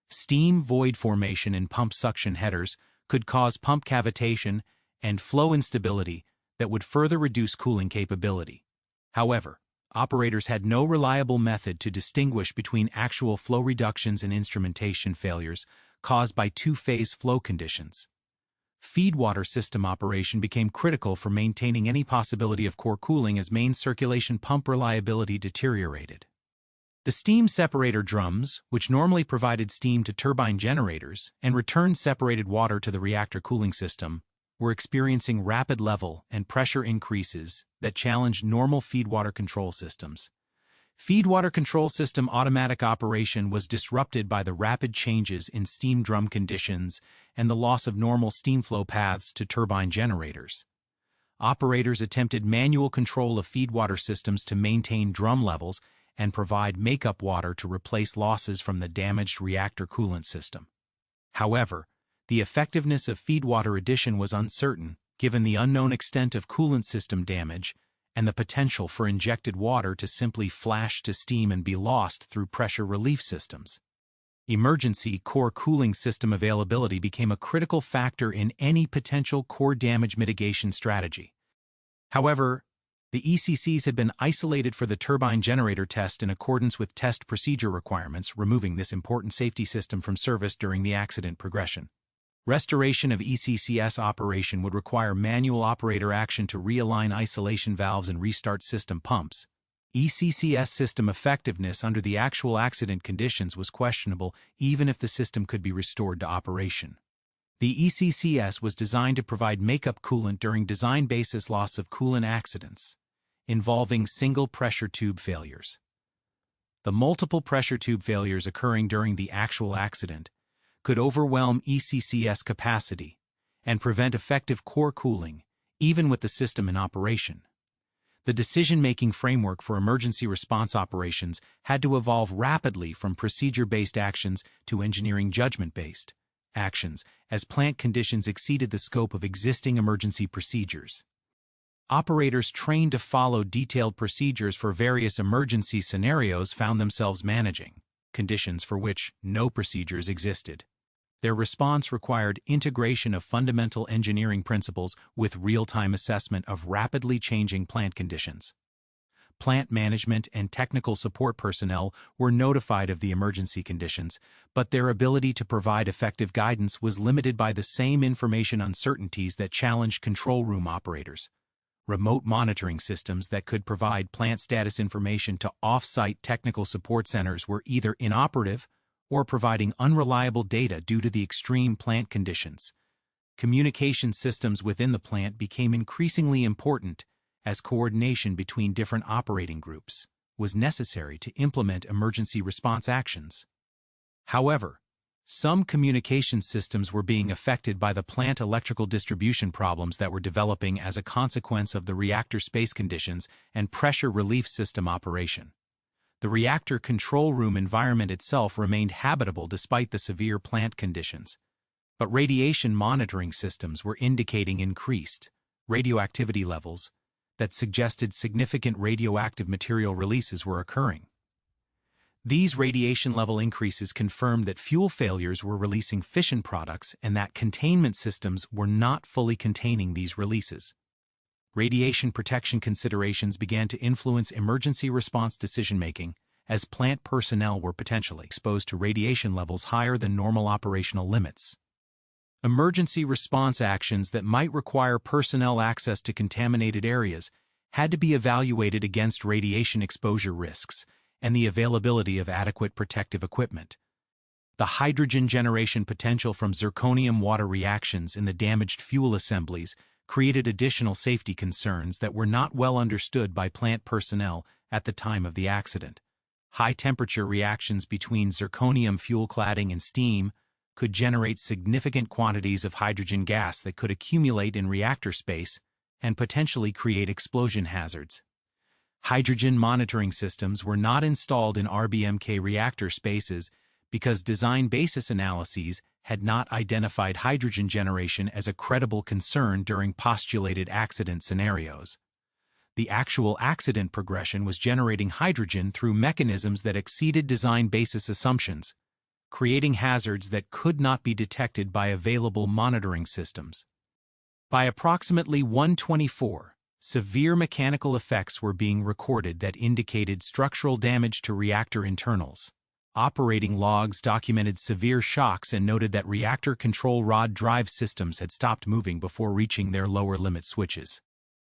Steam void formation in pump suction headers could cause pump cavitation and flow instability that would further reduce cooling capability. However, operators had no reliable method to distinguish between actual flow reductions and instrumentation failures caused by two-phase flow conditions. Feedwater system operation became critical for maintaining any possibility of core cooling as main circulation pump reliability deteriorated. The steam separator drums, which normally provided steam to turbine generators and returned separated water to the reactor cooling system, were experiencing rapid level and pressure increases that challenged normal feedwater control systems. Feedwater control system automatic operation was disrupted by the rapid changes in steam drum conditions and the loss of normal steam flow paths to turbine generators. Operators attempted manual control of feedwater systems to maintain drum levels and provide makeup water to replace losses from the damaged reactor coolant system. However, the effectiveness of feedwater addition was uncertain given the unknown extent of coolant system damage and the potential for injected water to simply flash to steam and be lost through pressure relief systems. Emergency core cooling system availability became a critical factor in any potential core damage mitigation strategy. However, the ECCs had been isolated for the turbine generator test in accordance with test procedure requirements, removing this important safety system from service during the accident progression. Restoration of ECCS operation would require manual operator action to realign isolation valves and restart system pumps. ECCS system effectiveness under the actual accident conditions was questionable even if the system could be restored to operation. The ECCS was designed to provide makeup coolant during design basis loss of coolant accidents, involving single pressure tube failures. The multiple pressure tube failures occurring during the actual accident could overwhelm ECCS capacity and prevent effective core cooling, even with the system in operation. The decision-making framework for emergency response operations had to evolve rapidly from procedure-based actions to engineering judgment-based actions as plant conditions exceeded the scope of existing emergency procedures. Operators trained to follow detailed procedures for various emergency scenarios found themselves managing conditions for which no procedures existed. Their response required integration of fundamental engineering principles with real-time assessment of rapidly changing plant conditions. Plant management and technical support personnel were notified of the emergency conditions, but their ability to provide effective guidance was limited by the same information uncertainties that challenged control room operators. Remote monitoring systems that could provide plant status information to off-site technical support centers were either inoperative or providing unreliable data due to the extreme plant conditions. Communication systems within the plant became increasingly important as coordination between different operating groups was necessary to implement emergency response actions. However, some communication systems were being affected by the plant electrical distribution problems that were developing as a consequence of the reactor space conditions and pressure relief system operation. The reactor control room environment itself remained habitable despite the severe plant conditions, but radiation monitoring systems were indicating increased radioactivity levels that suggested significant radioactive material releases were occurring. These radiation level increases confirmed that fuel failures were releasing fission products and that containment systems were not fully containing these releases. Radiation protection considerations began to influence emergency response decision-making as plant personnel were potentially exposed to radiation levels higher than normal operational limits. Emergency response actions that might require personnel access to contaminated areas had to be evaluated against radiation exposure risks and the availability of adequate protective equipment. The hydrogen generation potential from zirconium water reactions in the damaged fuel assemblies created additional safety concerns that were not well understood by plant personnel at the time of the accident. High-temperature reactions between zirconium fuel cladding and steam could generate significant quantities of hydrogen gas that could accumulate in reactor space and potentially create explosion hazards. Hydrogen monitoring systems were not installed in RBMK reactor spaces because design basis analyses had not identified hydrogen generation as a credible concern during postulated accident scenarios. The actual accident progression was generating hydrogen through mechanisms that exceeded design basis assumptions, creating hazards that could not be detected by available monitoring systems. By approximately 1:24, severe mechanical effects were being recorded that indicated structural damage to reactor internals. Operating logs documented severe shocks and noted that reactor control rod drive systems had stopped moving before reaching their lower limit switches.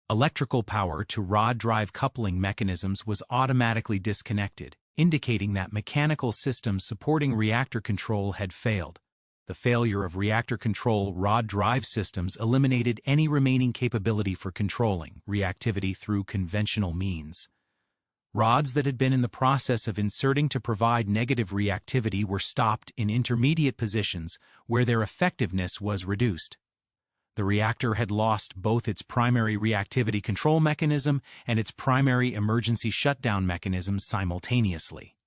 Electrical power to rod drive coupling mechanisms was automatically disconnected, indicating that mechanical systems supporting reactor control had failed. The failure of reactor control rod drive systems eliminated any remaining capability for controlling reactivity through conventional means. Rods that had been in the process of inserting to provide negative reactivity were stopped in intermediate positions where their effectiveness was reduced. The reactor had lost both its primary reactivity control mechanism and its primary emergency shutdown mechanism simultaneously.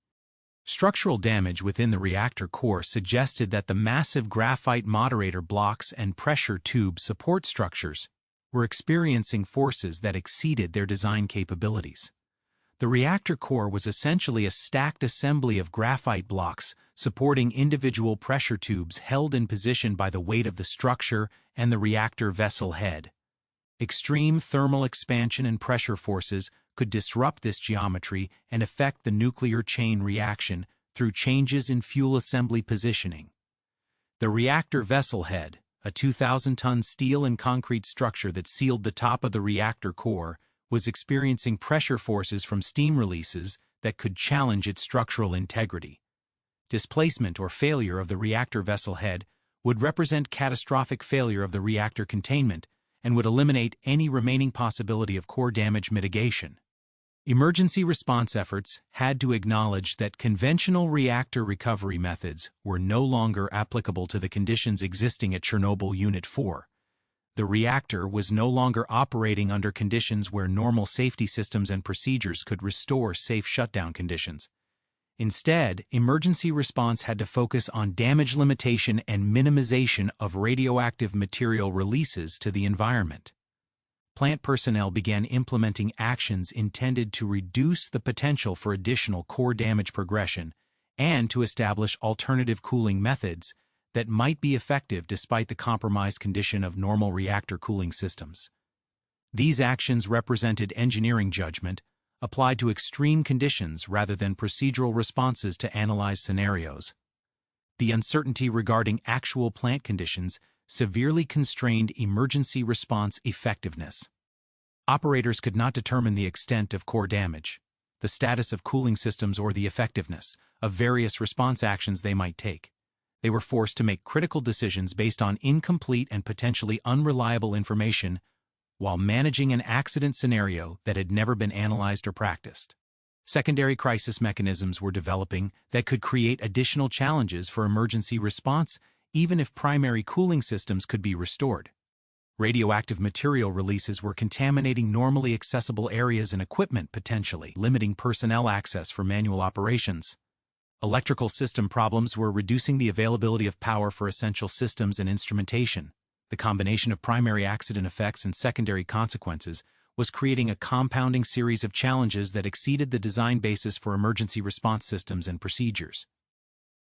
Structural damage within the reactor core suggested that the massive graphite moderator blocks and pressure tube support structures were experiencing forces that exceeded their design capabilities. The reactor core was essentially a stacked assembly of graphite blocks supporting individual pressure tubes held in position by the weight of the structure and the reactor vessel head. Extreme thermal expansion and pressure forces could disrupt this geometry and affect the nuclear chain reaction through changes in fuel assembly positioning. The reactor vessel head, a 2,000-ton steel and concrete structure that sealed the top of the reactor core, was experiencing pressure forces from steam releases that could challenge its structural integrity. Displacement or failure of the reactor vessel head would represent catastrophic failure of the reactor containment and would eliminate any remaining possibility of core damage mitigation. Emergency response efforts had to acknowledge that conventional reactor recovery methods were no longer applicable to the conditions existing at Chernobyl Unit 4. The reactor was no longer operating under conditions where normal safety systems and procedures could restore safe shutdown conditions. Instead, emergency response had to focus on damage limitation and minimization of radioactive material releases to the environment. Plant personnel began implementing actions intended to reduce the potential for additional core damage progression and to establish alternative cooling methods that might be effective despite the compromised condition of normal reactor cooling systems. These actions represented engineering judgment, applied to extreme conditions rather than procedural responses to analyzed scenarios. The uncertainty regarding actual plant conditions severely constrained emergency response effectiveness. Operators could not determine the extent of core damage, the status of cooling systems, or the effectiveness of various response actions they might take. They were forced to make critical decisions based on incomplete and potentially unreliable information while managing an accident scenario that had never been analyzed or practiced. Secondary crisis mechanisms were developing that could create additional challenges for emergency response even if primary cooling systems could be restored. Radioactive material releases were contaminating normally accessible areas and equipment, potentially limiting personnel access for manual operations. Electrical system problems were reducing the availability of power for essential systems and instrumentation. The combination of primary accident effects and secondary consequences was creating a compounding series of challenges that exceeded the design basis for emergency response systems and procedures.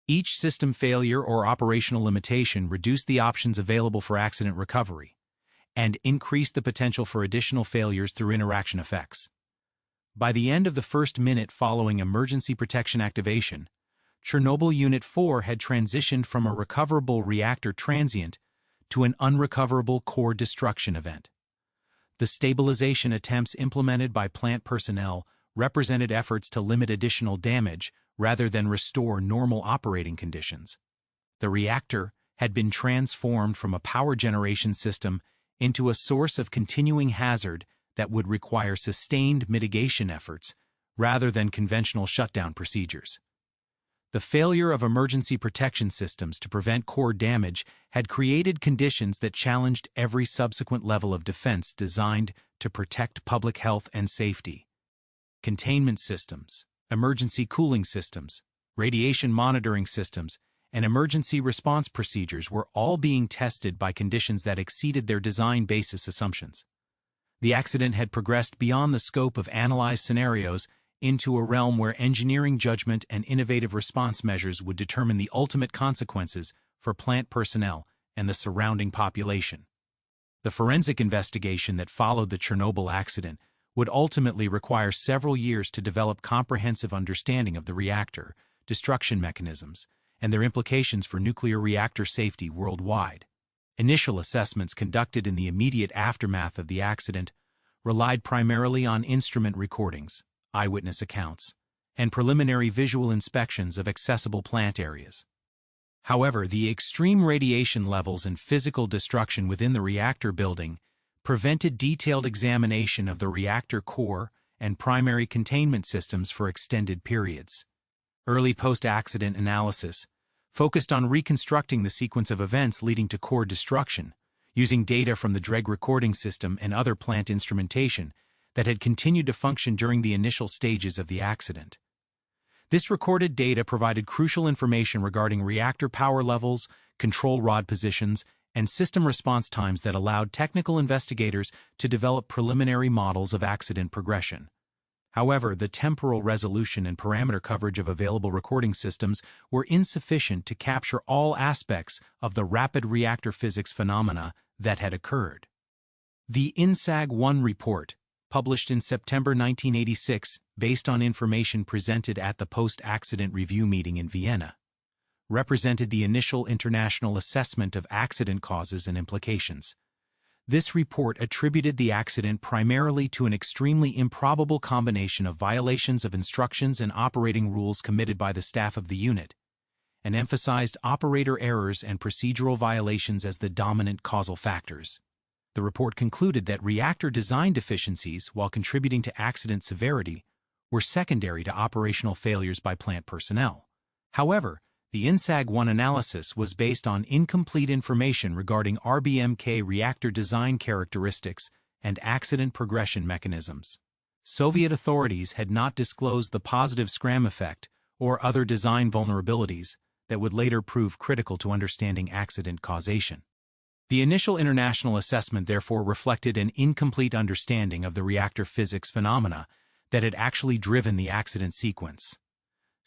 Each system failure or operational limitation reduced the options available for accident recovery and increased the potential for additional failures through interaction effects. By the end of the first minute following emergency protection activation, Chernobyl Unit 4 had transitioned from a recoverable reactor transient to an unrecoverable core destruction event. The stabilization attempts implemented by plant personnel represented efforts to limit additional damage rather than restore normal operating conditions. The reactor had been transformed from a power generation system into a source of continuing hazard that would require sustained mitigation efforts rather than conventional shutdown procedures. The failure of emergency protection systems to prevent core damage had created conditions that challenged every subsequent level of defense designed to protect public health and safety. Containment systems, emergency cooling systems, radiation monitoring systems, and emergency response procedures were all being tested by conditions that exceeded their design basis assumptions. The accident had progressed beyond the scope of analyzed scenarios into a realm where engineering judgment and innovative response measures would determine the ultimate consequences for plant personnel and the surrounding population. The forensic investigation that followed the Chernobyl accident would ultimately require several years to develop comprehensive understanding of the reactor, destruction mechanisms, and their implications for nuclear reactor safety worldwide. Initial assessments conducted in the immediate aftermath of the accident relied primarily on instrument recordings, eyewitness accounts, and preliminary visual inspections of accessible plant areas. However, the extreme radiation levels and physical destruction within the reactor building prevented detailed examination of the reactor core and primary containment systems for extended periods. Early post-accident analysis focused on reconstructing the sequence of events leading to core destruction, using data from the DREG recording system and other plant instrumentation that had continued to function during the initial stages of the accident. This recorded data provided crucial information regarding reactor power levels, control rod positions, and system response times that allowed technical investigators to develop preliminary models of accident progression. However, the temporal resolution and parameter coverage of available recording systems were insufficient to capture all aspects of the rapid reactor physics phenomena that had occurred. The INSAG-1 report, published in September 1986 based on information presented at the post-accident review meeting in Vienna, represented the initial international assessment of accident causes and implications. This report attributed the accident primarily to an extremely improbable combination of violations of instructions and operating rules committed by the staff of the unit, and emphasized operator errors and procedural violations as the dominant causal factors. The report concluded that reactor design deficiencies, while contributing to accident severity, were secondary to operational failures by plant personnel. However, the INSAG-1 analysis was based on incomplete information regarding RBMK reactor design characteristics and accident progression mechanisms. Soviet authorities had not disclosed the positive scram effect or other design vulnerabilities that would later prove critical to understanding accident causation. The initial international assessment therefore reflected an incomplete understanding of the reactor physics phenomena that had actually driven the accident sequence.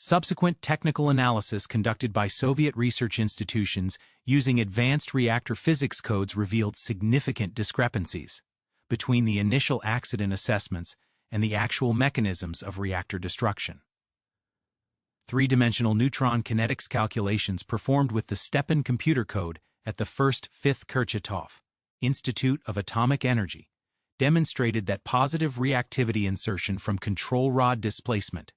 Subsequent technical analysis conducted by Soviet research institutions using advanced reactor physics codes revealed significant discrepancies between the initial accident assessments and the actual mechanisms of reactor destruction. Three-dimensional neutron kinetics calculations performed with the Stepan computer code at the First Fifth Kurchatov Institute of Atomic Energy demonstrated that positive reactivity insertion from control rod displacement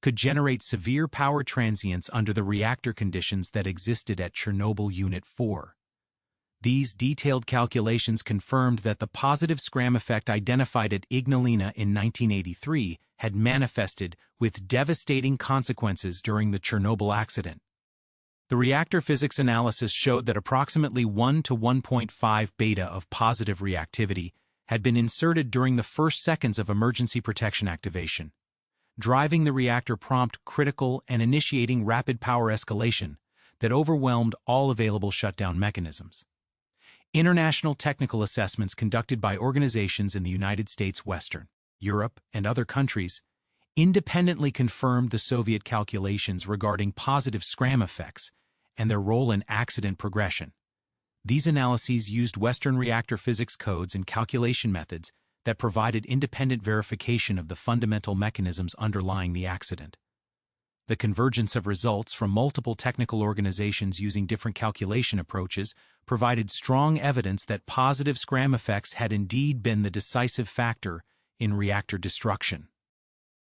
could generate severe power transients under the reactor conditions that existed at Chernobyl Unit 4. These detailed calculations confirmed that the positive scram effect identified at Ignalina in 1983 had manifested with devastating consequences during the Chernobyl accident. The reactor physics analysis showed that approximately 1 to 1.5 beta of positive reactivity had been inserted during the first seconds of emergency protection activation, driving the reactor prompt critical and initiating rapid power escalation that overwhelmed all available shutdown mechanisms. International technical assessments conducted by organizations in the United States, Western Europe, and other countries independently confirmed the Soviet calculations regarding positive scram effects and their role in accident progression. These analyses used Western reactor physics codes and calculation methods that provided independent verification of the fundamental mechanisms underlying the accident. The convergence of results from multiple technical organizations using different calculation approaches provided strong evidence that positive scram effects had indeed been the decisive factor in reactor destruction.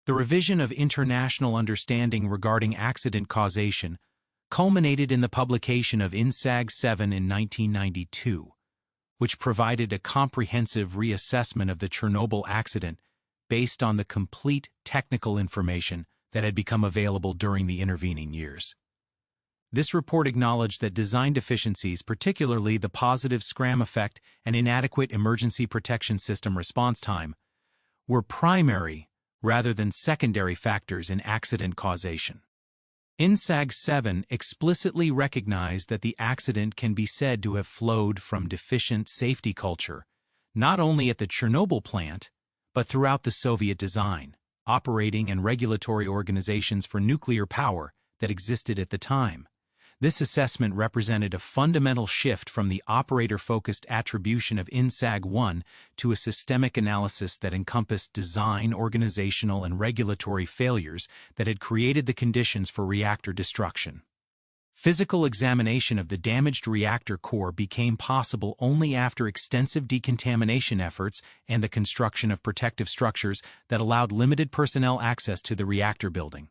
The revision of international understanding regarding accident causation culminated in the publication of INSAG 7 in 1992, which provided a comprehensive reassessment of the Chernobyl accident based on the complete technical information that had become available during the intervening years. This report acknowledged that design deficiencies, particularly the positive scram effect and inadequate emergency protection system response time, were primary rather than secondary factors in accident causation. INSAG 7 explicitly recognized that the accident can be said to have flowed from deficient safety culture, not only at the Chernobyl plant, but throughout the Soviet design, operating and regulatory organizations for nuclear power that existed at the time. This assessment represented a fundamental shift from the operator-focused attribution of INSAG 1 to a systemic analysis that encompassed design, organizational, and regulatory failures that had created the conditions for reactor destruction. Physical examination of the damaged reactor core became possible only after extensive decontamination efforts and the construction of protective structures that allowed limited personnel access to the reactor building.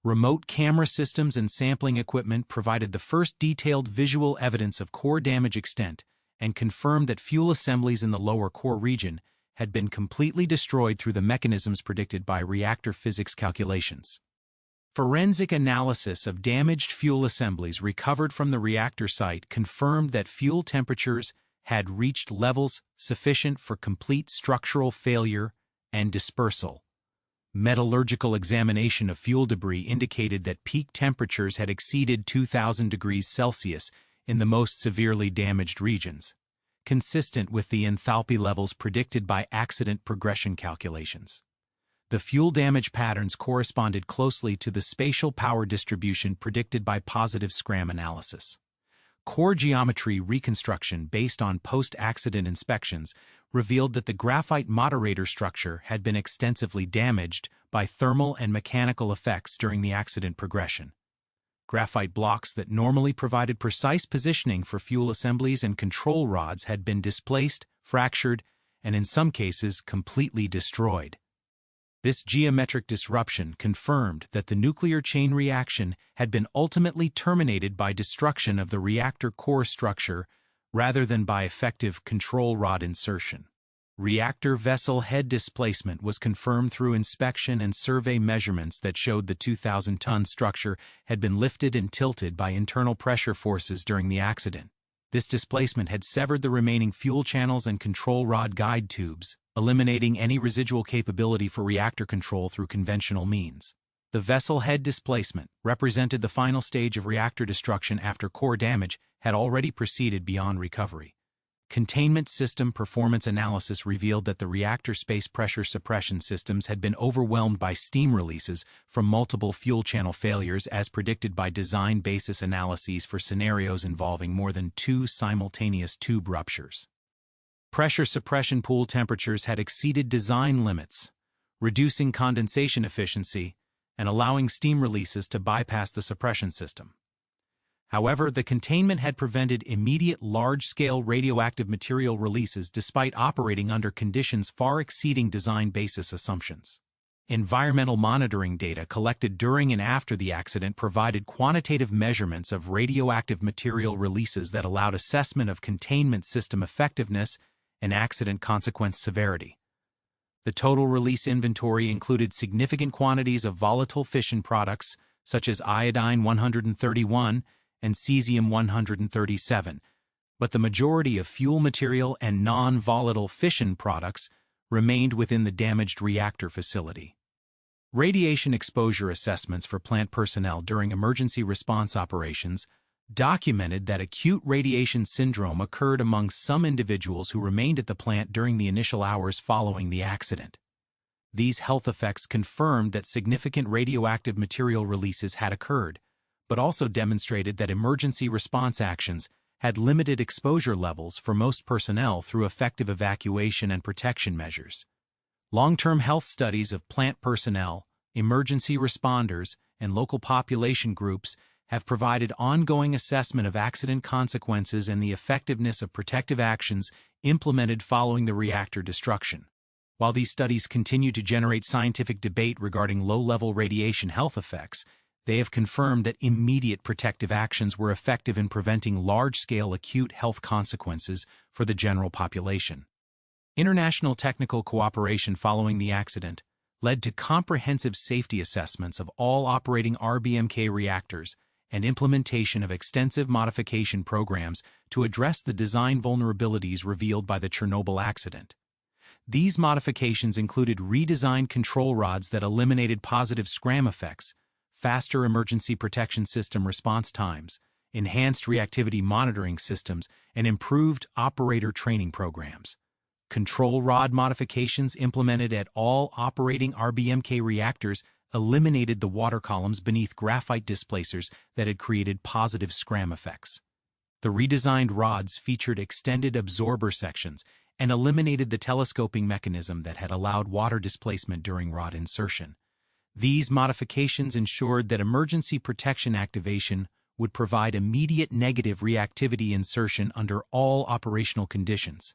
Remote camera systems and sampling equipment provided the first detailed visual evidence of core damage extent and confirmed that fuel assemblies in the lower core region had been completely destroyed through the mechanisms predicted by reactor physics calculations. Forensic analysis of damaged fuel assemblies recovered from the reactor site confirmed that fuel temperatures had reached levels sufficient for complete structural failure and dispersal. Metallurgical examination of fuel debris indicated that peak temperatures had exceeded 2,000 degrees Celsius in the most severely damaged regions, consistent with the enthalpy levels predicted by accident progression calculations. The fuel damage patterns corresponded closely to the spatial power distribution predicted by positive scram analysis. Core geometry reconstruction based on post-accident inspections revealed that the graphite moderator structure had been extensively damaged by thermal and mechanical effects during the accident progression. Graphite blocks that normally provided precise positioning for fuel assemblies and control rods had been displaced, fractured, and in some cases completely destroyed. This geometric disruption confirmed that the nuclear chain reaction had been ultimately terminated by destruction of the reactor core structure rather than by effective control rod insertion. Reactor vessel head displacement was confirmed through inspection and survey measurements that showed the 2,000-ton structure had been lifted and tilted by internal pressure forces during the accident. This displacement had severed the remaining fuel channels and control rod guide tubes, eliminating any residual capability for reactor control through conventional means. The vessel head displacement represented the final stage of reactor destruction after core damage had already proceeded beyond recovery. containment system performance analysis revealed that the reactor space pressure suppression systems had been overwhelmed by steam releases from multiple fuel channel failures as predicted by design basis analyses for scenarios involving more than 2 simultaneous tube ruptures. Pressure suppression pool temperatures had exceeded design limits, reducing condensation efficiency and allowing steam releases to bypass the suppression system. However, the containment had prevented immediate large-scale radioactive material releases despite operating under conditions far exceeding design basis assumptions. Environmental monitoring data collected during and after the accident provided quantitative measurements of radioactive material releases that allowed assessment of containment system effectiveness and accident consequence severity. The total release inventory included significant quantities of volatile fission products such as iodine-131 and cesium-137, but the majority of fuel material and non-volatile fission products remained within the damaged reactor facility. Radiation exposure assessments for plant personnel during emergency response operations documented that acute radiation syndrome occurred among some individuals who remained at the plant during the initial hours following the accident. These health effects confirmed that significant radioactive material releases had occurred, but also demonstrated that emergency response actions had limited exposure levels for most personnel through effective evacuation and protection measures. Long-term health studies of plant personnel, emergency responders, and local population groups have provided ongoing assessment of accident consequences and the effectiveness of protective actions implemented following the reactor destruction. While these studies continue to generate scientific debate regarding low-level radiation health effects, they have confirmed that immediate protective actions were effective in preventing large-scale acute health consequences for the general population. International technical cooperation following the accident led to comprehensive safety assessments of all operating RBMK reactors and implementation of extensive modification programs to address the design vulnerabilities revealed by the Chernobyl accident. These modifications included redesigned control rods that eliminated positive scram effects, faster emergency protection system response times, enhanced reactivity monitoring systems, and improved operator training programs. Control rod modifications implemented at all operating RBMK reactors eliminated the water columns beneath graphite displacers that had created positive scram effects. The redesigned rods featured extended absorber sections and eliminated the telescoping mechanism that had allowed water displacement during rod insertion. These modifications ensured that emergency protection activation would provide immediate negative reactivity insertion under all operational conditions.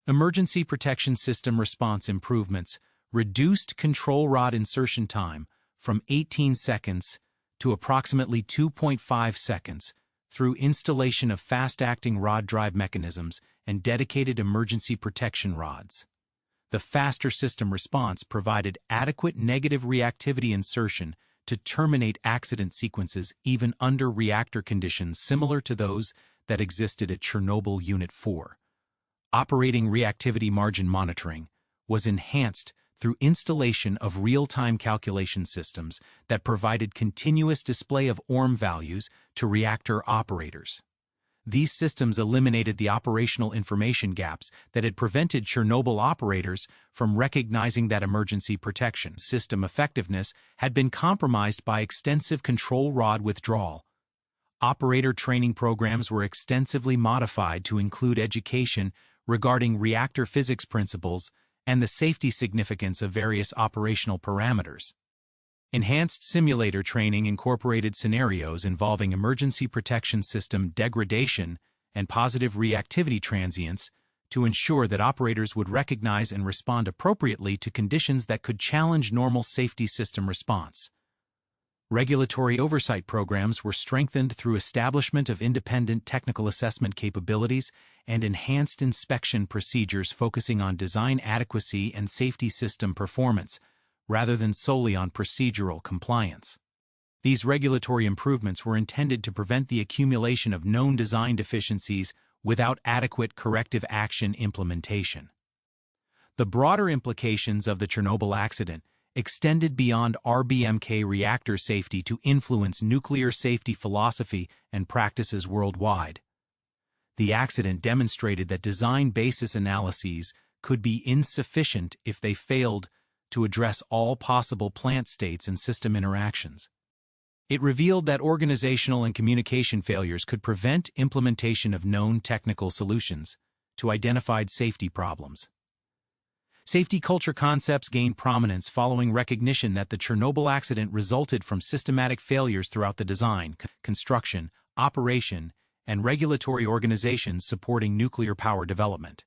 Emergency protection system response improvements reduced control rod insertion time from 18 seconds to approximately 2.5 seconds through installation of fast-acting rod drive mechanisms and dedicated emergency protection rods. The faster system response provided adequate negative reactivity insertion to terminate accident sequences even under reactor conditions similar to those that existed at Chernobyl Unit 4. Operating reactivity margin monitoring was enhanced through installation of real-time calculation systems that provided continuous display of ORM values to reactor operators. These systems eliminated the operational information gaps that had prevented Chernobyl operators from recognizing that emergency protection system effectiveness had been compromised by extensive control rod withdrawal. Operator training programs were extensively modified to include education regarding reactor physics principles and the safety significance of various operational parameters. Enhanced simulator training incorporated scenarios involving emergency protection system degradation and positive reactivity transients to ensure that operators would recognize and respond appropriately to conditions that could challenge normal safety system response. Regulatory oversight programs were strengthened through establishment of independent technical assessment capabilities and enhanced inspection procedures focusing on design adequacy and safety system performance, rather than solely on procedural compliance. These regulatory improvements were intended to prevent the accumulation of known design deficiencies without adequate corrective action implementation. The broader implications of the Chernobyl accident extended beyond RBMK reactor safety to influence nuclear safety philosophy and practices worldwide. The accident demonstrated that design basis analyses could be insufficient if they failed to address all possible plant states and system interactions. It revealed that organizational and communication failures could prevent implementation of known technical solutions to identified safety problems. Safety culture concepts gained prominence following recognition that the Chernobyl accident resulted from systematic failures throughout the design, construction, operation, and regulatory organizations supporting nuclear power development.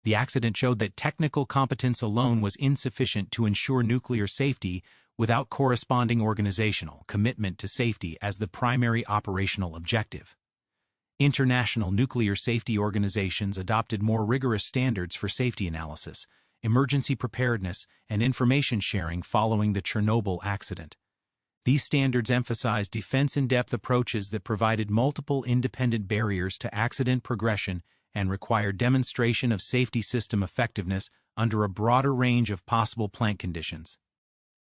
The accident showed that technical competence alone was insufficient to ensure nuclear safety without corresponding organizational commitment to safety as the primary operational objective. International nuclear safety organizations adopted more rigorous standards for safety analysis, emergency preparedness, and information sharing following the Chernobyl accident. These standards emphasized defense-in-depth approaches that provided multiple independent barriers to accident progression and required demonstration of safety system effectiveness under a broader range of possible plant conditions.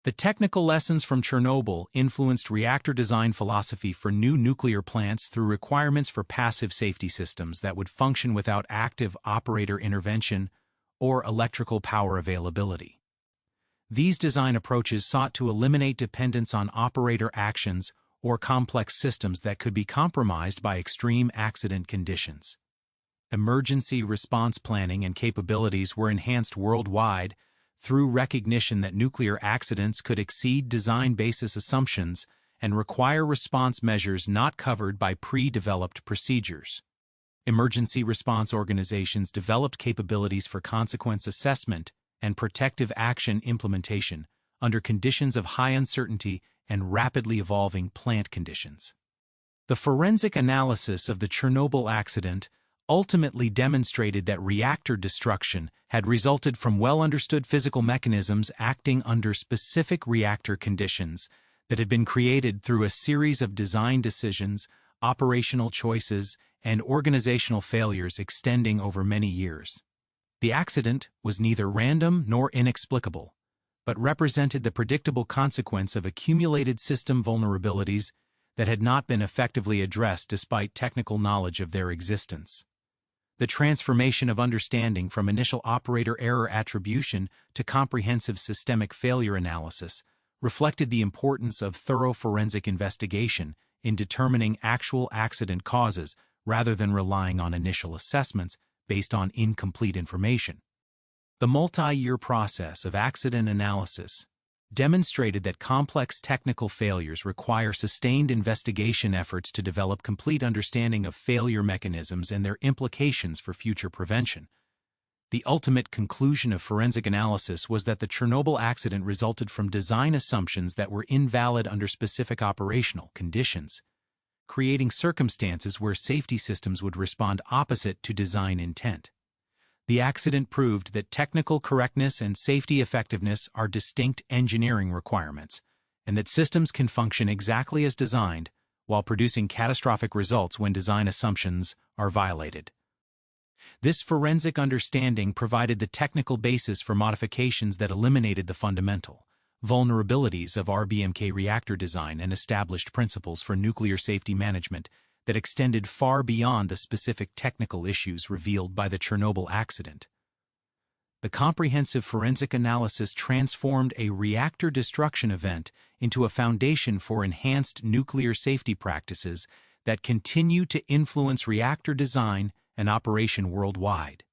The technical lessons from Chernobyl influenced reactor design philosophy for new nuclear plants through requirements for passive safety systems that would function without active operator intervention or electrical power availability. These design approaches sought to eliminate dependence on operator actions or complex systems that could be compromised by extreme accident conditions. Emergency response planning and capabilities were enhanced worldwide through recognition that nuclear accidents could exceed design basis assumptions and require response measures not covered by pre-developed procedures. Emergency response organizations developed capabilities for consequence assessment and protective action implementation under conditions of high uncertainty and rapidly evolving plant conditions. The forensic analysis of the Chernobyl accident ultimately demonstrated that reactor destruction had resulted from well-understood physical mechanisms acting under specific reactor conditions that had been created through a series of design decisions, operational choices, and organizational failures extending over many years. The accident was neither random nor inexplicable, but represented the predictable consequence of accumulated system vulnerabilities that had not been effectively addressed despite technical knowledge of their existence. The transformation of understanding from initial operator error attribution to comprehensive systemic failure analysis reflected the importance of thorough forensic investigation in determining actual accident causes rather than relying on initial assessments based on incomplete information. The multi-year process of accident analysis demonstrated that complex technical failures require sustained investigation efforts to develop complete understanding of failure mechanisms and their implications for future prevention. The ultimate conclusion of forensic analysis was that the Chernobyl accident resulted from design assumptions that were invalid under specific operational conditions, creating circumstances where safety systems would respond opposite to design intent. The accident proved that technical correctness and safety effectiveness are distinct engineering requirements, and that systems can function exactly as designed while producing catastrophic results when design assumptions are violated. This forensic understanding provided the technical basis for modifications that eliminated the fundamental vulnerabilities of RBMK reactor design and established principles for nuclear safety management that extended far beyond the specific technical issues revealed by the Chernobyl accident. The comprehensive forensic analysis transformed a reactor destruction event into a foundation for enhanced nuclear safety practices that continue to influence reactor design and operation worldwide.